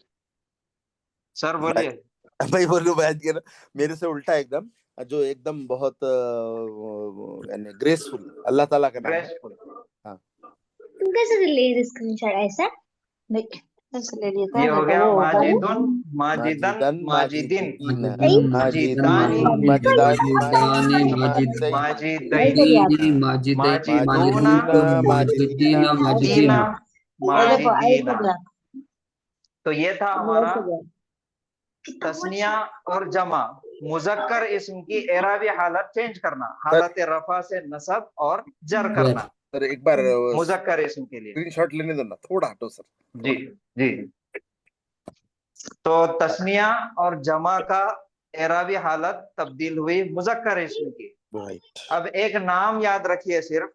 S9: सर बोलिए
S2: मैं बोलूं बैठ के ना मेरे से उल्टा एकदम जो एकदम बहुत यानी ग्रेसफुल अल्लाह ताला का नाम है
S9: ग्रेसफुल
S2: हाँ
S10: तुम कैसे ले रहे स्क्रीनशॉट ऐसा नहीं कैसे ले लिया था
S9: ये हो गया माजिदुन
S2: माजिदन
S9: माजिदिन
S2: माजिदीन
S9: माजिदानी
S3: माजिदानी
S9: माजिदैनी
S3: माजिदैनी
S9: माजिदूना
S3: माजिदीना
S9: माजिदीना तो ये था हमारा तस्निया और जमा मुजक्कर इसम की एराबी हालत चेंज करना हालत रफा से नसब और जर करना
S2: सर एक बार
S9: मुजक्कर इसम के लिए
S2: स्क्रीनशॉट लेने दो ना थोड़ा हटो सर
S9: जी जी तो तस्निया और जमा का एराबी हालत तब्दील हुई मुजक्कर इसम की
S2: राइट
S9: अब एक नाम याद रखिए सिर्फ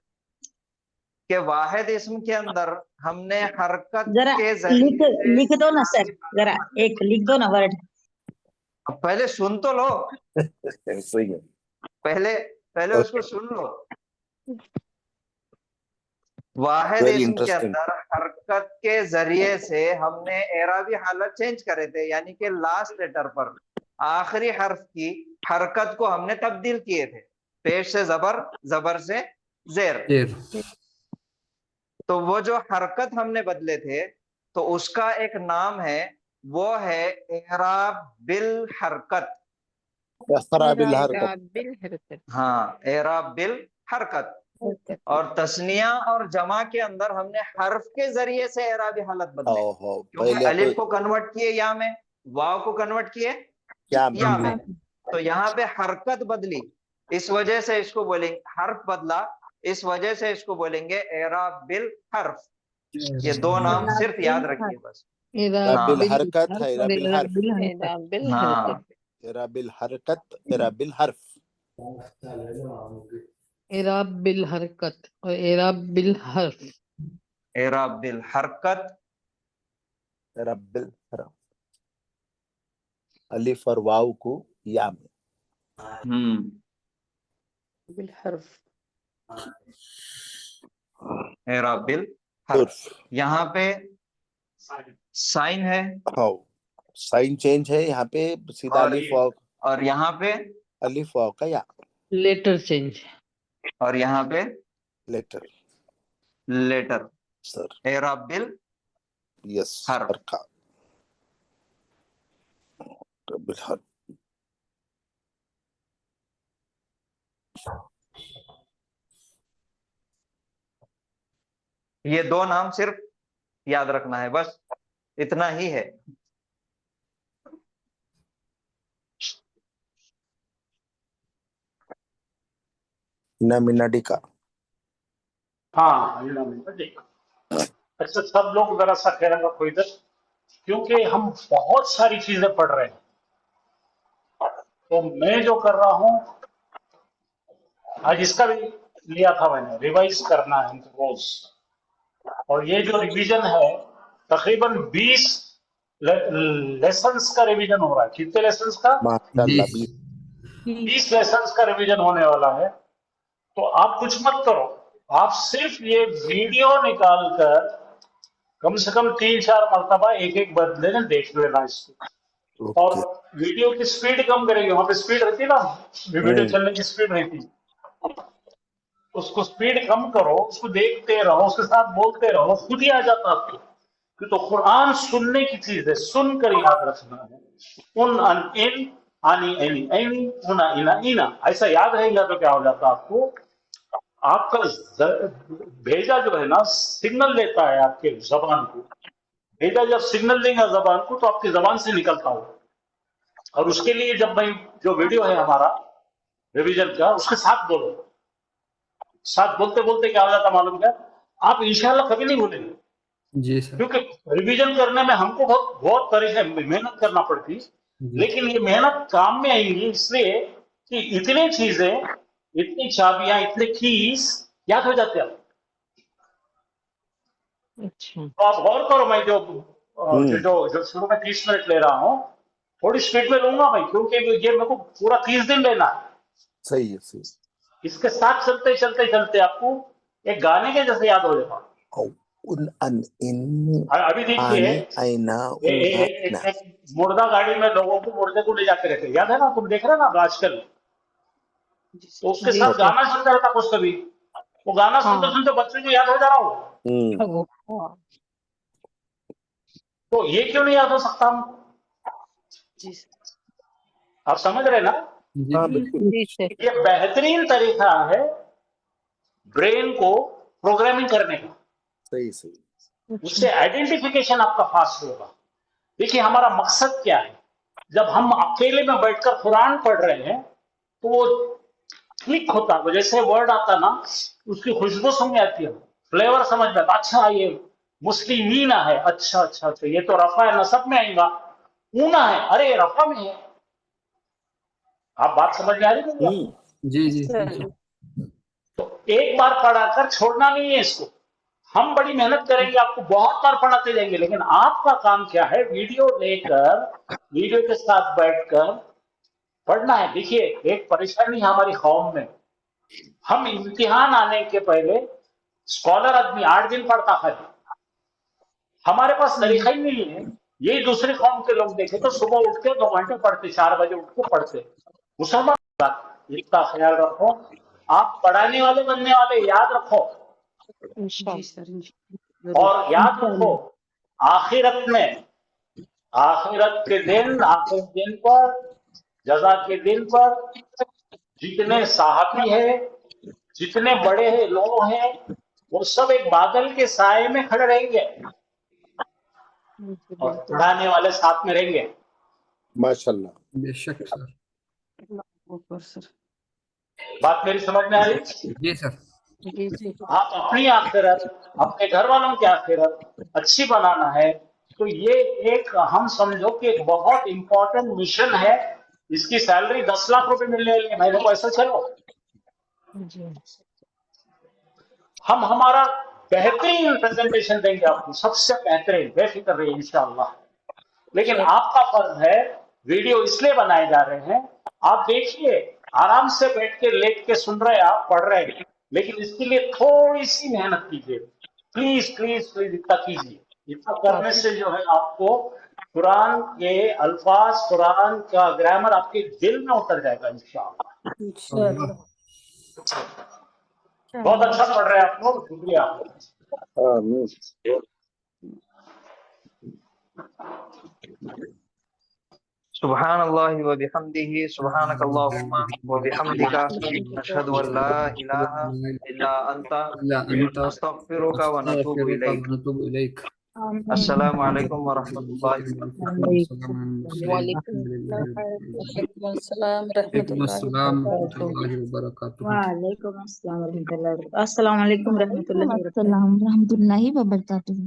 S9: कि वाहिद इसम के अंदर हमने हरकत
S7: जरा
S9: के
S7: लिख दो ना सर, जरा एक लिख दो ना वर्ड।
S9: अब पहले सुन तो लो
S2: सही है
S9: पहले उसको सुन लो। वाहिद
S2: Very
S9: इसम के
S2: interesting.
S9: अंदर हरकत के जरिए से हमने एराबी हालत चेंज करे थे, यानी कि लास्ट लेटर पर आखिरी हर्फ की हरकत को हमने तब्दील किए थे, पेश से जबर, जबर से जेर। तो वो जो हरकत हमने बदले थे तो उसका एक नाम है, वो है एराब बिल हरकत। हाँ, एराब बिल हरकत। और तस्निया और जमा के अंदर हमने हर्फ के जरिए से एराबी हालत बदली, क्योंकि अलिफ को कन्वर्ट किए या में, वाव को कन्वर्ट किए या में, तो यहाँ पे हरकत बदली, इस वजह से इसको बोलेंगे हर्फ बदला, इस वजह से इसको बोलेंगे एराब बिल हर्फ। ये दो नाम सिर्फ याद रखिए बस।
S2: बिल हरकत है बिल हर्फ।
S9: हाँ,
S2: बिल हरकत बिल हर्फ।
S6: एराब बिल हरकत और एराब बिल हर्फ।
S9: एराब बिल हरकत,
S2: एराब बिल हर्फ, अलिफ और वाव को या में।
S6: बिल हर्फ,
S9: एराब बिल हर्फ। यहाँ पे साइन है,
S2: हाँ साइन चेंज है, यहाँ पे सीधा अलिफ वाव,
S9: और यहाँ पे
S2: अलिफ वाव का या,
S6: लेटर चेंज,
S9: और यहाँ पे
S2: लेटर सर।
S9: एराब बिल
S2: यस
S9: हर्फ।
S2: बिल हर्फ।
S9: ये दो नाम सिर्फ याद रखना है, बस इतना ही है।
S2: नमिनाडिका।
S1: हाँ, अच्छा सब लोग जरा सा खैर रखो इधर। क्योंकि हम बहुत सारी चीजें पढ़ रहे हैं। तो मैं जो कर रहा हूं, आज इसका भी लिया था मैंने, रिवाइज करना है हमको रोज। और ये जो रिवीजन है तकरीबन 20 लेसन्स का रिवीजन हो रहा है। कितने लेसन्स का?
S2: माशाल्लाह
S1: 20 लेसन्स का रिवीजन होने वाला है। तो आप कुछ मत करो, आप सिर्फ ये वीडियो निकाल कर कम से कम 3-4 मरतबा एक बदले में देख लेना इसको। और वीडियो की स्पीड कम करेंगे, वहां पे स्पीड रहती है ना, वीडियो चलने की स्पीड रहती है, उसको स्पीड कम करो, उसको देखते रहो, उसके साथ बोलते रहो, खुद ही आ जाता आपको। कि तो कुरान सुनने की चीज है, सुनकर याद रखना है। उन अन इन आनी एनी एनी उना इना इना, ऐसा याद रहेगा तो क्या हो जाता आपको, आपका भेजा जो है ना सिग्नल देता है आपके जबान को। भेजा जब सिग्नल देगा जबान को तो आपकी जबान से निकलता हो। और उसके लिए जब मैं जो वीडियो है हमारा रिवीजन का, उसके साथ बोलो, साथ बोलते बोलते क्या हो जाता मालूम क्या, आप इंशाल्लाह कभी नहीं भूलेंगे।
S3: जी सर।
S1: क्योंकि रिवीजन करने में हमको बहुत परेशान मेहनत करना पड़ती, लेकिन ये मेहनत काम में आएंगी इसलिए कि इतनी चीजें, इतनी चाबियां, इतने कीज याद हो जाते हैं।
S6: अच्छा।
S1: तो आप गौर करो, मैं जो शुरू में 30 मिनट ले रहा हूँ, थोड़ी स्पीड में लूंगा मैं, क्योंकि ये मेरे को पूरा 30 दिन लेना है।
S2: सही है, सही।
S1: इसके साथ चलते चलते चलते आपको एक गाने के जैसे याद हो जाएगा।
S2: उन अन इन
S1: अभी देखिए,
S2: आईना
S1: एक मुर्दा गाड़ी में लोगों को मुर्दे को ले जाते रहते, याद है ना, तुम देख रहे ना आजकल। तो उसके साथ गाना सुनता रहता कुछ कभी, वो गाना सुनते सुनते बच्चे को याद हो जा रहा हो। तो ये क्यों नहीं याद हो सकता हम? आप समझ रहे ना? ये बेहतरीन तरीका है ब्रेन को प्रोग्रामिंग करने का।
S2: सही सही।
S1: उससे आइडेंटिफिकेशन आपका फास्ट होगा। देखिए हमारा मकसद क्या है, जब हम अकेले में बैठकर कुरान पढ़ रहे हैं तो वो क्लिक होता है, जैसे वर्ड आता ना उसकी खुशबू समझ आती है, फ्लेवर समझ में आता, अच्छा ये मुस्लिमीना है, अच्छा अच्छा अच्छा, ये तो रफा है, नसब में आएगा। ऊना है, अरे रफा में है। आप बात समझ में आ रही है?
S3: जी जी।
S1: तो एक बार पढ़ाकर छोड़ना नहीं है इसको। हम बड़ी मेहनत करेंगे, आपको बहुत बार पढ़ाते जाएंगे, लेकिन आपका काम क्या है, वीडियो लेकर, वीडियो के साथ बैठकर पढ़ना है। देखिए एक परेशानी हमारी कौम में, हम इम्तिहान आने के पहले स्कॉलर आदमी 8 दिन पढ़ता है, हमारे पास तरीका ही नहीं है। यही दूसरी कौम के लोग देखे तो सुबह उठ के 2 घंटे पढ़ते, 4 बजे उठ के पढ़ते। मुसलमान इतना ख्याल रखो, आप पढ़ाने वाले बनने वाले, याद रखो। और याद रखो आखिरत में, आखिरत के दिन पर, जजा के दिन पर जितने साहबी है, जितने बड़े हैं लोग हैं, वो सब एक बादल के साए में खड़े रहेंगे और पढ़ाने वाले साथ में रहेंगे।
S2: माशाल्लाह।
S3: बेशक सर।
S1: बात मेरी समझ में आ रही?
S3: जी सर।
S1: आप अपनी आखिरत, अपने घर वालों की आखिरत अच्छी बनाना है तो ये एक, हम समझो कि एक बहुत इंपॉर्टेंट मिशन है। इसकी सैलरी 10 लाख रुपए मिलने वाली है महीने को, ऐसा चलो। हम हमारा बेहतरीन प्रेजेंटेशन देंगे आपको, सबसे बेहतरीन, बेफिक्र रहिए इंशाअल्लाह। लेकिन आपका फर्ज है, वीडियो इसलिए बनाए जा रहे हैं, आप देखिए आराम से बैठ के लेट के सुन रहे हैं, आप पढ़ रहे हैं, लेकिन इसके लिए थोड़ी सी मेहनत कीजिए, प्लीज प्लीज प्लीज, इतना कीजिए। इतना करने से जो है आपको कुरान के अल्फाज, कुरान का ग्रामर आपके दिल में उतर जाएगा इंशाअल्लाह। बहुत अच्छा पढ़ रहे हैं आप लोग, शुक्रिया।
S9: सुभान अल्लाह व बिहम्दिही, सुभानक अल्लाहुम्मा व बिहम्दिका, नशहदु अन ला इलाहा इल्ला अंता, नस्तगफिरुका व नतूबु इलैक। अस्सलामु अलैकुम व रहमतुल्लाहि व
S3: बरकातुहू।
S7: वालेकुम अस्सलाम रहमतुल्लाहि व बरकातुहू।